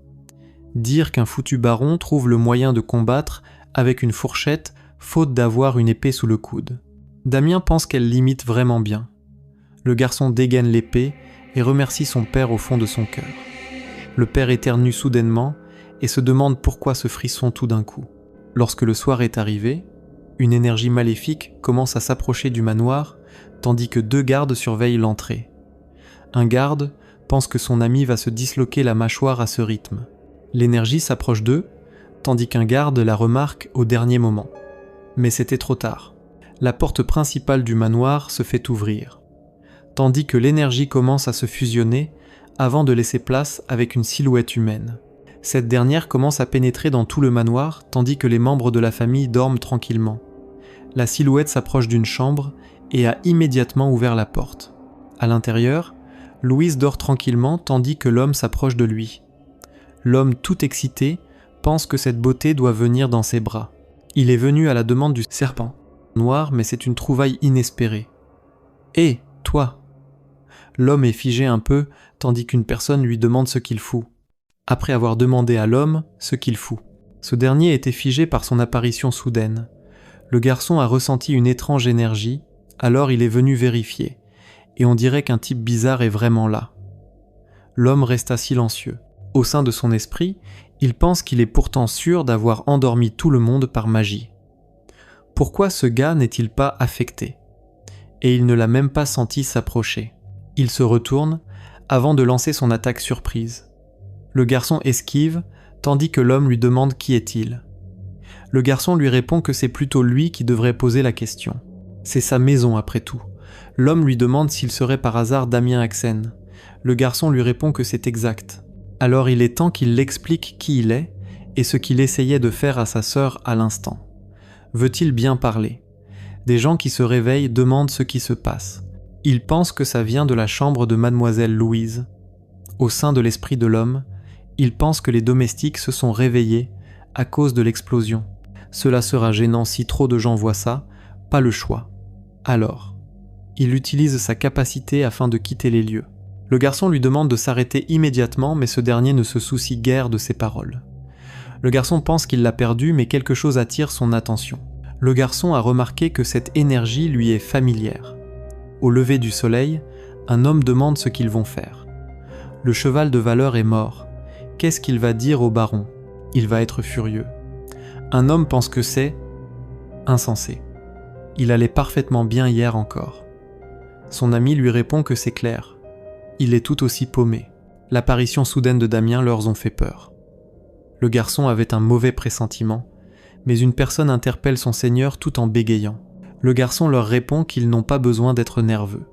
Dire qu'un foutu baron trouve le moyen de combattre avec une fourchette faute d'avoir une épée sous le coude. Damien pense qu'elle l'imite vraiment bien. Le garçon dégaine l'épée et remercie son père au fond de son cœur. Le père éternue soudainement et se demande pourquoi ce frisson tout d'un coup. Lorsque le soir est arrivé, une énergie maléfique commence à s'approcher du manoir tandis que 2 gardes surveillent l'entrée. Un garde pense que son ami va se disloquer la mâchoire à ce rythme. L'énergie s'approche d'eux, tandis qu'un garde la remarque au dernier moment. Mais c'était trop tard. La porte principale du manoir se fait ouvrir, tandis que l'énergie commence à se fusionner avant de laisser place avec une silhouette humaine. Cette dernière commence à pénétrer dans tout le manoir, tandis que les membres de la famille dorment tranquillement. La silhouette s'approche d'une chambre et a immédiatement ouvert la porte. À l'intérieur, Louise dort tranquillement tandis que l'homme s'approche de lui. L'homme tout excité pense que cette beauté doit venir dans ses bras. Il est venu à la demande du serpent noir, mais c'est une trouvaille inespérée. « Hé, toi !» L'homme est figé un peu, tandis qu'une personne lui demande ce qu'il fout. Après avoir demandé à l'homme ce qu'il fout. Ce dernier était figé par son apparition soudaine. Le garçon a ressenti une étrange énergie, alors il est venu vérifier. et on dirait qu'un type bizarre est vraiment là. L'homme resta silencieux. Au sein de son esprit, il pense qu'il est pourtant sûr d'avoir endormi tout le monde par magie. Pourquoi ce gars n'est-il pas affecté ? Et il ne l'a même pas senti s'approcher. Il se retourne avant de lancer son attaque surprise. Le garçon esquive, tandis que l'homme lui demande qui est-il. Le garçon lui répond que c'est plutôt lui qui devrait poser la question. C'est sa maison après tout. L'homme lui demande s'il serait par hasard Damien Axen. Le garçon lui répond que c'est exact. Alors il est temps qu'il l'explique qui il est et ce qu'il essayait de faire à sa sœur à l'instant. Veut-il bien parler ? Des gens qui se réveillent demandent ce qui se passe. Ils pensent que ça vient de la chambre de mademoiselle Louise. Au sein de l'esprit de l'homme, ils pensent que les domestiques se sont réveillés à cause de l'explosion. Cela sera gênant si trop de gens voient ça, pas le choix. Alors, il utilise sa capacité afin de quitter les lieux. Le garçon lui demande de s'arrêter immédiatement, mais ce dernier ne se soucie guère de ses paroles. Le garçon pense qu'il l'a perdu, mais quelque chose attire son attention. Le garçon a remarqué que cette énergie lui est familière. Au lever du soleil, un homme demande ce qu'ils vont faire. Le cheval de valeur est mort. Qu'est-ce qu'il va dire au baron ? Il va être furieux. Un homme pense que c'est insensé. Il allait parfaitement bien hier encore. Son ami lui répond que c'est clair. Il est tout aussi paumé. L'apparition soudaine de Damien leur ont fait peur. Le garçon avait un mauvais pressentiment, mais une personne interpelle son seigneur tout en bégayant. Le garçon leur répond qu'ils n'ont pas besoin d'être nerveux.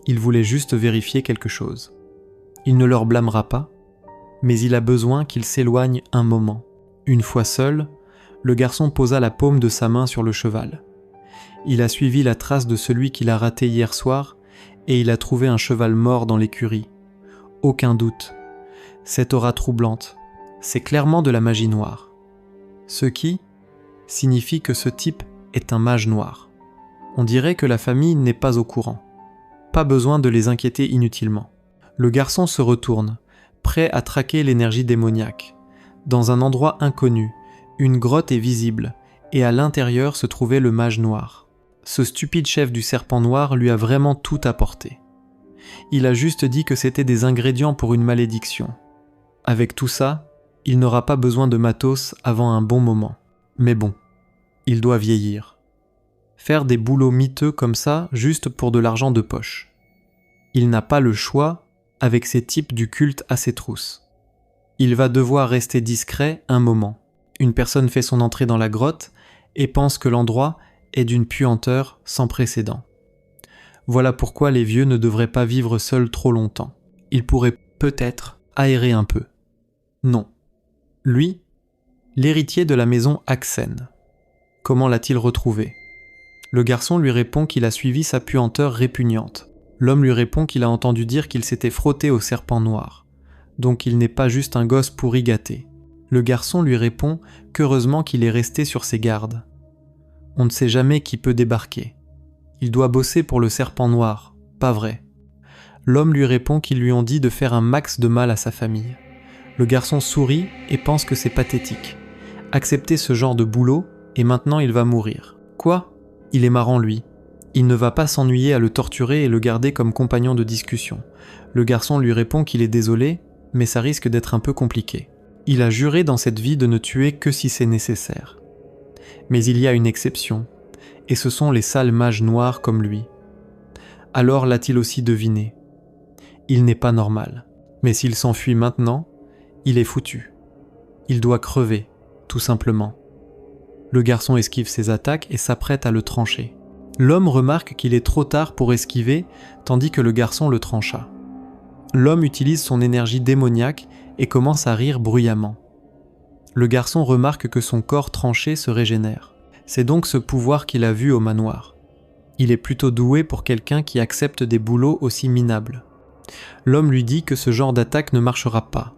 Il voulait juste vérifier quelque chose. Il ne leur blâmera pas, mais il a besoin qu'ils s'éloignent un moment. Une fois seul, le garçon posa la paume de sa main sur le cheval. Il a suivi la trace de celui qu'il a raté hier soir et il a trouvé un cheval mort dans l'écurie. Aucun doute. Cette aura troublante, c'est clairement de la magie noire. Ce qui signifie que ce type est un mage noir. On dirait que la famille n'est pas au courant. Pas besoin de les inquiéter inutilement. Le garçon se retourne, prêt à traquer l'énergie démoniaque. Dans un endroit inconnu, une grotte est visible, et à l'intérieur se trouvait le mage noir. Ce stupide chef du serpent noir lui a vraiment tout apporté. Il a juste dit que c'était des ingrédients pour une malédiction. Avec tout ça, il n'aura pas besoin de matos avant un bon moment. Mais bon, il doit vieillir. Faire des boulots miteux comme ça juste pour de l'argent de poche. Il n'a pas le choix avec ces types du culte à ses trousses. Il va devoir rester discret un moment. Une personne fait son entrée dans la grotte et pense que l'endroit est d'une puanteur sans précédent. Voilà pourquoi les vieux ne devraient pas vivre seuls trop longtemps. Ils pourraient peut-être aérer un peu. Non. Lui, l'héritier de la maison Axen. Comment l'a-t-il retrouvé ? Le garçon lui répond qu'il a suivi sa puanteur répugnante. L'homme lui répond qu'il a entendu dire qu'il s'était frotté au serpent noir. Donc il n'est pas juste un gosse pourri gâté. Le garçon lui répond qu'heureusement qu'il est resté sur ses gardes. On ne sait jamais qui peut débarquer. Il doit bosser pour le serpent noir, pas vrai. L'homme lui répond qu'ils lui ont dit de faire un max de mal à sa famille. Le garçon sourit et pense que c'est pathétique. Accepter ce genre de boulot, et maintenant il va mourir. Quoi ? Il est marrant lui. Il ne va pas s'ennuyer à le torturer et le garder comme compagnon de discussion. Le garçon lui répond qu'il est désolé, mais ça risque d'être un peu compliqué. Il a juré dans cette vie de ne tuer que si c'est nécessaire. Mais il y a une exception, et ce sont les sales mages noirs comme lui. Alors l'a-t-il aussi deviné. Il n'est pas normal. Mais s'il s'enfuit maintenant, il est foutu. Il doit crever, tout simplement. Le garçon esquive ses attaques et s'apprête à le trancher. L'homme remarque qu'il est trop tard pour esquiver, tandis que le garçon le trancha. L'homme utilise son énergie démoniaque et commence à rire bruyamment. Le garçon remarque que son corps tranché se régénère. C'est donc ce pouvoir qu'il a vu au manoir. Il est plutôt doué pour quelqu'un qui accepte des boulots aussi minables. L'homme lui dit que ce genre d'attaque ne marchera pas,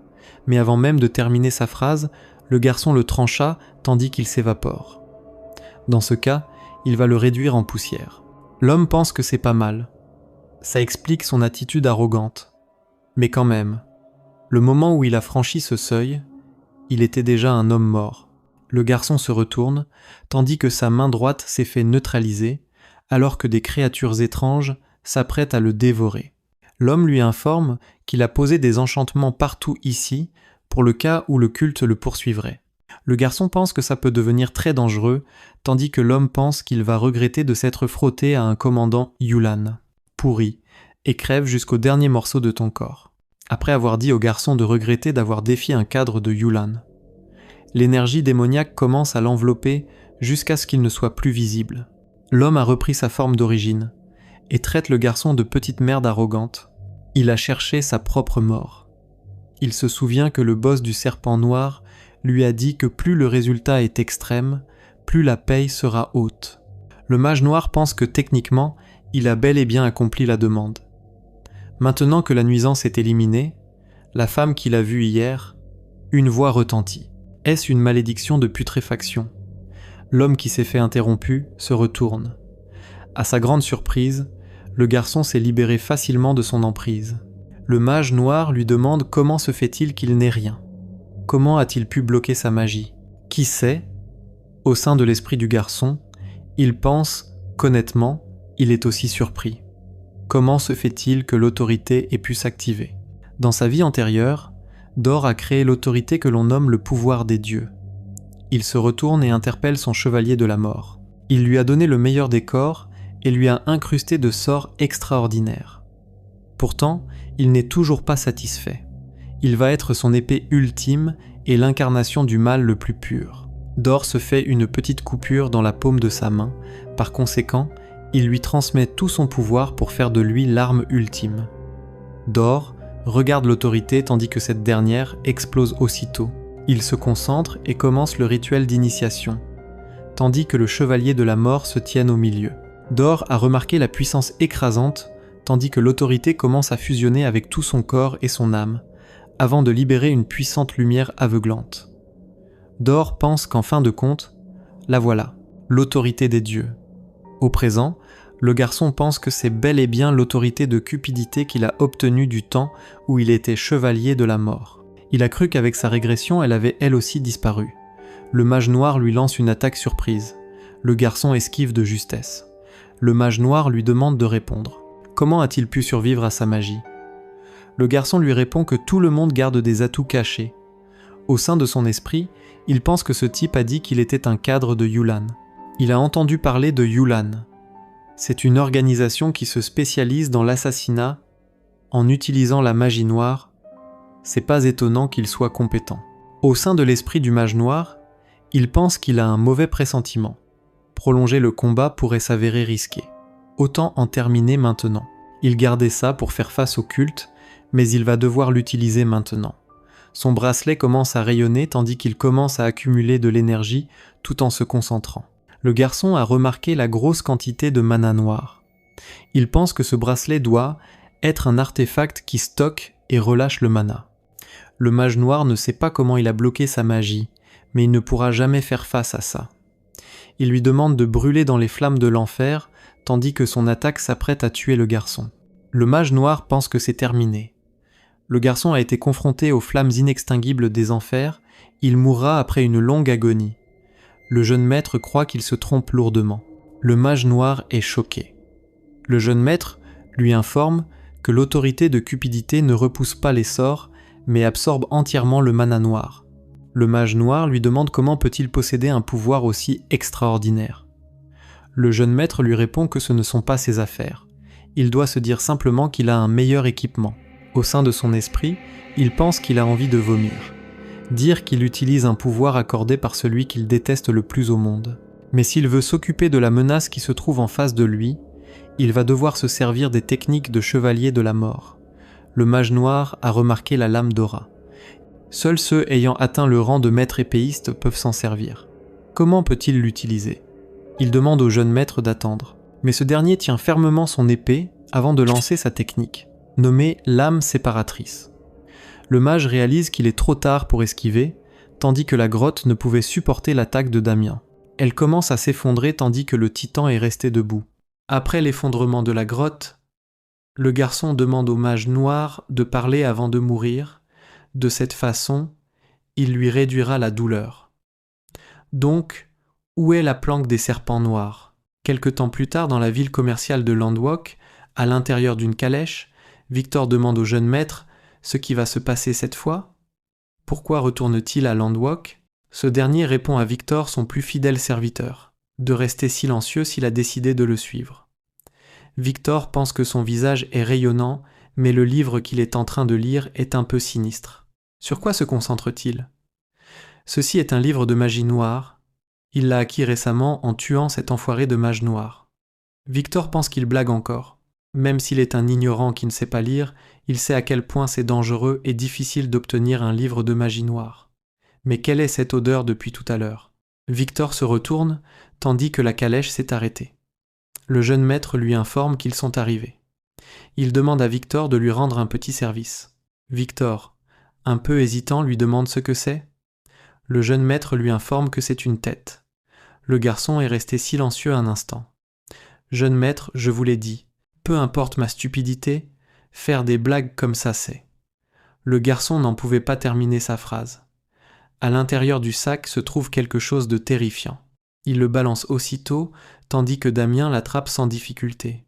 mais avant même de terminer sa phrase, le garçon le trancha tandis qu'il s'évapore. Dans ce cas, il va le réduire en poussière. L'homme pense que c'est pas mal. Ça explique son attitude arrogante. Mais quand même, le moment où il a franchi ce seuil, il était déjà un homme mort. Le garçon se retourne, tandis que sa main droite s'est fait neutraliser, alors que des créatures étranges s'apprête à le dévorer. L'homme lui informe qu'il a posé des enchantements partout ici pour le cas où le culte le poursuivrait. Le garçon pense que ça peut devenir très dangereux, tandis que l'homme pense qu'il va regretter de s'être frotté à un commandant Yulan, pourri, et crève jusqu'au dernier morceau de ton corps. Après avoir dit au garçon de regretter d'avoir défié un cadre de Yulan. L'énergie démoniaque commence à l'envelopper jusqu'à ce qu'il ne soit plus visible. L'homme a repris sa forme d'origine et traite le garçon de petite merde arrogante. Il a cherché sa propre mort. Il se souvient que le boss du serpent noir lui a dit que plus le résultat est extrême, plus la paye sera haute. Le mage noir pense que techniquement, il a bel et bien accompli la demande. Maintenant que la nuisance est éliminée, la femme qu'il a vue hier, une voix retentit. Est-ce une malédiction de putréfaction ? L'homme qui s'est fait interrompu se retourne. À sa grande surprise, le garçon s'est libéré facilement de son emprise. Le mage noir lui demande comment se fait-il qu'il n'ait rien. Comment a-t-il pu bloquer sa magie ? Qui sait ? Au sein de l'esprit du garçon, il pense qu'honnêtement, il est aussi surpris. Comment se fait-il que l'autorité ait pu s'activer ? Dans sa vie antérieure, Dor a créé l'autorité que l'on nomme le pouvoir des dieux. Il se retourne et interpelle son chevalier de la mort. Il lui a donné le meilleur des corps et lui a incrusté de sorts extraordinaires. Pourtant, il n'est toujours pas satisfait. Il va être son épée ultime et l'incarnation du mal le plus pur. Dor se fait une petite coupure dans la paume de sa main, par conséquent, il lui transmet tout son pouvoir pour faire de lui l'arme ultime. Dor regarde l'autorité tandis que cette dernière explose aussitôt. Il se concentre et commence le rituel d'initiation, tandis que le chevalier de la mort se tienne au milieu. Dor a remarqué la puissance écrasante, tandis que l'autorité commence à fusionner avec tout son corps et son âme, avant de libérer une puissante lumière aveuglante. Dor pense qu'en fin de compte, la voilà, l'autorité des dieux. Au présent, le garçon pense que c'est bel et bien l'autorité de cupidité qu'il a obtenue du temps où il était chevalier de la mort. Il a cru qu'avec sa régression, elle avait elle aussi disparu. Le mage noir lui lance une attaque surprise. Le garçon esquive de justesse. Le mage noir lui demande de répondre. Comment a-t-il pu survivre à sa magie ? Le garçon lui répond que tout le monde garde des atouts cachés. Au sein de son esprit, il pense que ce type a dit qu'il était un cadre de Yulan. Il a entendu parler de Yulan. C'est une organisation qui se spécialise dans l'assassinat en utilisant la magie noire. C'est pas étonnant qu'il soit compétent. Au sein de l'esprit du mage noir, il pense qu'il a un mauvais pressentiment. Prolonger le combat pourrait s'avérer risqué. Autant en terminer maintenant. Il gardait ça pour faire face au culte, mais il va devoir l'utiliser maintenant. Son bracelet commence à rayonner tandis qu'il commence à accumuler de l'énergie tout en se concentrant. Le garçon a remarqué la grosse quantité de mana noir. Il pense que ce bracelet doit être un artefact qui stocke et relâche le mana. Le mage noir ne sait pas comment il a bloqué sa magie, mais il ne pourra jamais faire face à ça. Il lui demande de brûler dans les flammes de l'enfer, tandis que son attaque s'apprête à tuer le garçon. Le mage noir pense que c'est terminé. Le garçon a été confronté aux flammes inextinguibles des enfers, il mourra après une longue agonie. Le jeune maître croit qu'il se trompe lourdement. Le mage noir est choqué. Le jeune maître lui informe que l'autorité de cupidité ne repousse pas les sorts, mais absorbe entièrement le mana noir. Le mage noir lui demande comment peut-il posséder un pouvoir aussi extraordinaire. Le jeune maître lui répond que ce ne sont pas ses affaires. Il doit se dire simplement qu'il a un meilleur équipement. Au sein de son esprit, il pense qu'il a envie de vomir. Dire qu'il utilise un pouvoir accordé par celui qu'il déteste le plus au monde. Mais s'il veut s'occuper de la menace qui se trouve en face de lui, il va devoir se servir des techniques de chevalier de la mort. Le mage noir a remarqué la lame d'aura. Seuls ceux ayant atteint le rang de maître épéiste peuvent s'en servir. Comment peut-il l'utiliser ? Il demande au jeune maître d'attendre. Mais ce dernier tient fermement son épée avant de lancer sa technique, nommée lame séparatrice. Le mage réalise qu'il est trop tard pour esquiver, tandis que la grotte ne pouvait supporter l'attaque de Damien. Elle commence à s'effondrer tandis que le titan est resté debout. Après l'effondrement de la grotte, le garçon demande au mage noir de parler avant de mourir. De cette façon, il lui réduira la douleur. Donc, où est la planque des serpents noirs ? Quelque temps plus tard, dans la ville commerciale de Landwalk, À l'intérieur d'une calèche, Victor demande au jeune maître ce qui va se passer cette fois. Pourquoi retourne-t-il à Landwalk? Ce dernier répond à Victor, son plus fidèle serviteur, de rester silencieux s'il a décidé de le suivre. Victor pense que son visage est rayonnant, mais le livre qu'il est en train de lire est un peu sinistre. Sur quoi se concentre-t-il? Ceci est un livre de magie noire. Il l'a acquis récemment en tuant cet enfoiré de mage noir. Victor pense qu'il blague encore. Même s'il est un ignorant qui ne sait pas lire, il sait à quel point c'est dangereux et difficile d'obtenir un livre de magie noire. Mais quelle est cette odeur depuis tout à l'heure? Victor se retourne, tandis que la calèche s'est arrêtée. Le jeune maître lui informe qu'ils sont arrivés. Il demande à Victor de lui rendre un petit service. Victor, un peu hésitant, lui demande ce que c'est. Le jeune maître lui informe que c'est une tête. Le garçon est resté silencieux un instant. Jeune maître, je vous l'ai dit, peu importe ma stupidité, faire des blagues comme ça c'est. Le garçon n'en pouvait pas terminer sa phrase. À l'intérieur du sac se trouve quelque chose de terrifiant. Il le balance aussitôt, tandis que Damien l'attrape sans difficulté.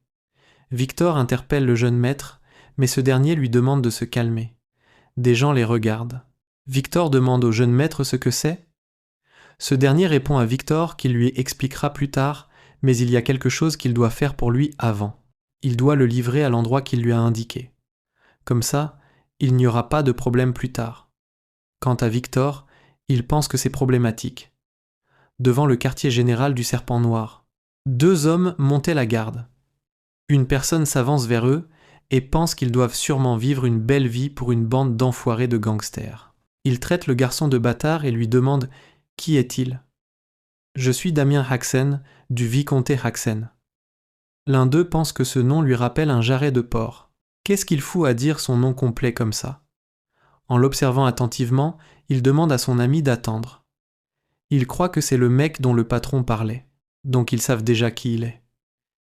Victor interpelle le jeune maître, mais ce dernier lui demande de se calmer. Des gens les regardent. Victor demande au jeune maître ce que c'est. Ce dernier répond à Victor qu'il lui expliquera plus tard, mais il y a quelque chose qu'il doit faire pour lui avant. Il doit le livrer à l'endroit qu'il lui a indiqué. Comme ça, il n'y aura pas de problème plus tard. Quant à Victor, il pense que c'est problématique. Devant le quartier général du Serpent Noir, 2 hommes montaient la garde. Une personne s'avance vers eux et pense qu'ils doivent sûrement vivre une belle vie pour une bande d'enfoirés de gangsters. Il traite le garçon de bâtard et lui demande « Qui est-il » ? « Je suis Damien Haxen, du vicomté Haxen. » L'un d'eux pense que ce nom lui rappelle un jarret de porc. Qu'est-ce qu'il fout à dire son nom complet comme ça? En l'observant attentivement, il demande à son ami d'attendre. Il croit que c'est le mec dont le patron parlait, donc ils savent déjà qui il est.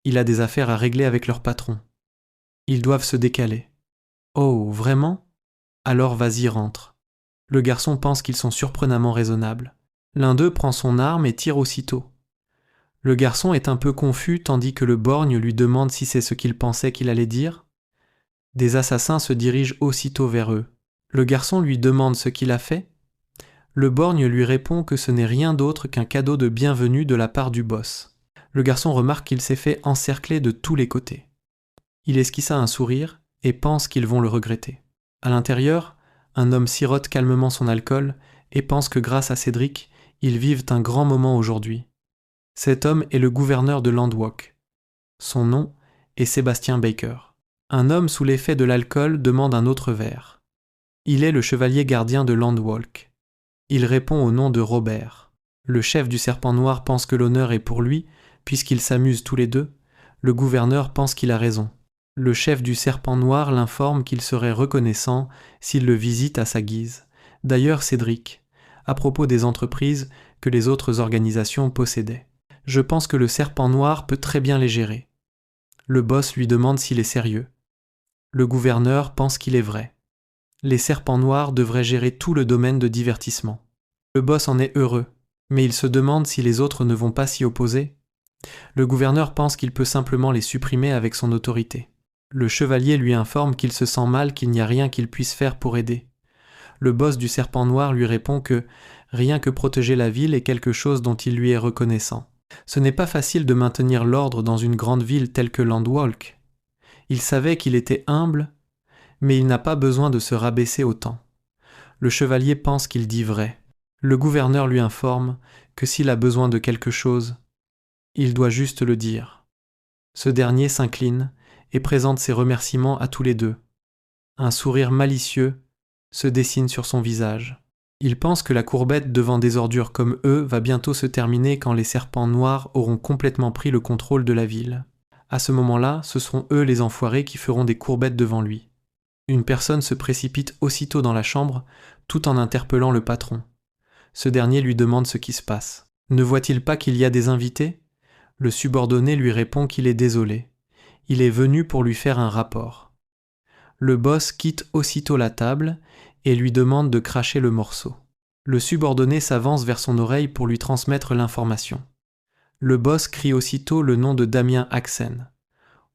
Il a des affaires à régler avec leur patron. Ils doivent se décaler. Oh, vraiment? Alors vas-y, rentre. Le garçon pense qu'ils sont surprenamment raisonnables. L'un d'eux prend son arme et tire aussitôt. Le garçon est un peu confus tandis que le borgne lui demande si c'est ce qu'il pensait qu'il allait dire. Des assassins se dirigent aussitôt vers eux. Le garçon lui demande ce qu'il a fait. Le borgne lui répond que ce n'est rien d'autre qu'un cadeau de bienvenue de la part du boss. Le garçon remarque qu'il s'est fait encercler de tous les côtés. Il esquissa un sourire et pense qu'ils vont le regretter. À l'intérieur, un homme sirote calmement son alcool et pense que grâce à Cédric, ils vivent un grand moment aujourd'hui. Cet homme est le gouverneur de Landwalk. Son nom est Sébastien Baker. Un homme sous l'effet de l'alcool demande un autre verre. Il est le chevalier gardien de Landwalk. Il répond au nom de Robert. Le chef du Serpent Noir pense que l'honneur est pour lui, puisqu'ils s'amusent tous les deux. Le gouverneur pense qu'il a raison. Le chef du Serpent Noir l'informe qu'il serait reconnaissant s'il le visite à sa guise. D'ailleurs, Cédric, à propos des entreprises que les autres organisations possédaient. Je pense que le Serpent Noir peut très bien les gérer. Le boss lui demande s'il est sérieux. Le gouverneur pense qu'il est vrai. Les Serpents Noirs devraient gérer tout le domaine de divertissement. Le boss en est heureux, mais il se demande si les autres ne vont pas s'y opposer. Le gouverneur pense qu'il peut simplement les supprimer avec son autorité. Le chevalier lui informe qu'il se sent mal, qu'il n'y a rien qu'il puisse faire pour aider. Le boss du Serpent Noir lui répond que rien que protéger la ville est quelque chose dont il lui est reconnaissant. Ce n'est pas facile de maintenir l'ordre dans une grande ville telle que Landwalk. Il savait qu'il était humble, mais il n'a pas besoin de se rabaisser autant. Le chevalier pense qu'il dit vrai. Le gouverneur lui informe que s'il a besoin de quelque chose, il doit juste le dire. Ce dernier s'incline et présente ses remerciements à tous les deux. Un sourire malicieux se dessine sur son visage. Il pense que la courbette devant des ordures comme eux va bientôt se terminer quand les serpents noirs auront complètement pris le contrôle de la ville. À ce moment-là, ce seront eux les enfoirés qui feront des courbettes devant lui. Une personne se précipite aussitôt dans la chambre, tout en interpellant le patron. Ce dernier lui demande ce qui se passe. Ne voit-il pas qu'il y a des invités ? Le subordonné lui répond qu'il est désolé. Il est venu pour lui faire un rapport. Le boss quitte aussitôt la table et lui demande de cracher le morceau. Le subordonné s'avance vers son oreille pour lui transmettre l'information. Le boss crie aussitôt le nom de Damien Haxen.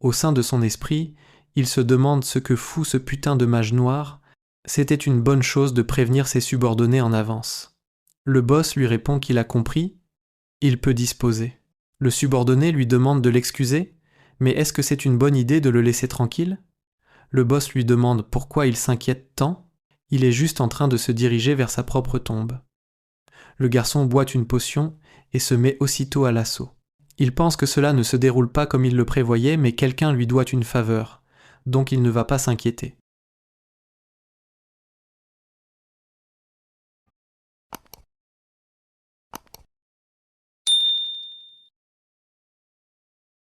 Au sein de son esprit, il se demande ce que fout ce putain de mage noir. C'était une bonne chose de prévenir ses subordonnés en avance. Le boss lui répond qu'il a compris, il peut disposer. Le subordonné lui demande de l'excuser, mais est-ce que c'est une bonne idée de le laisser tranquille ? Le boss lui demande pourquoi il s'inquiète tant, il est juste en train de se diriger vers sa propre tombe. Le garçon boit une potion et se met aussitôt à l'assaut. Il pense que cela ne se déroule pas comme il le prévoyait, mais quelqu'un lui doit une faveur, donc il ne va pas s'inquiéter.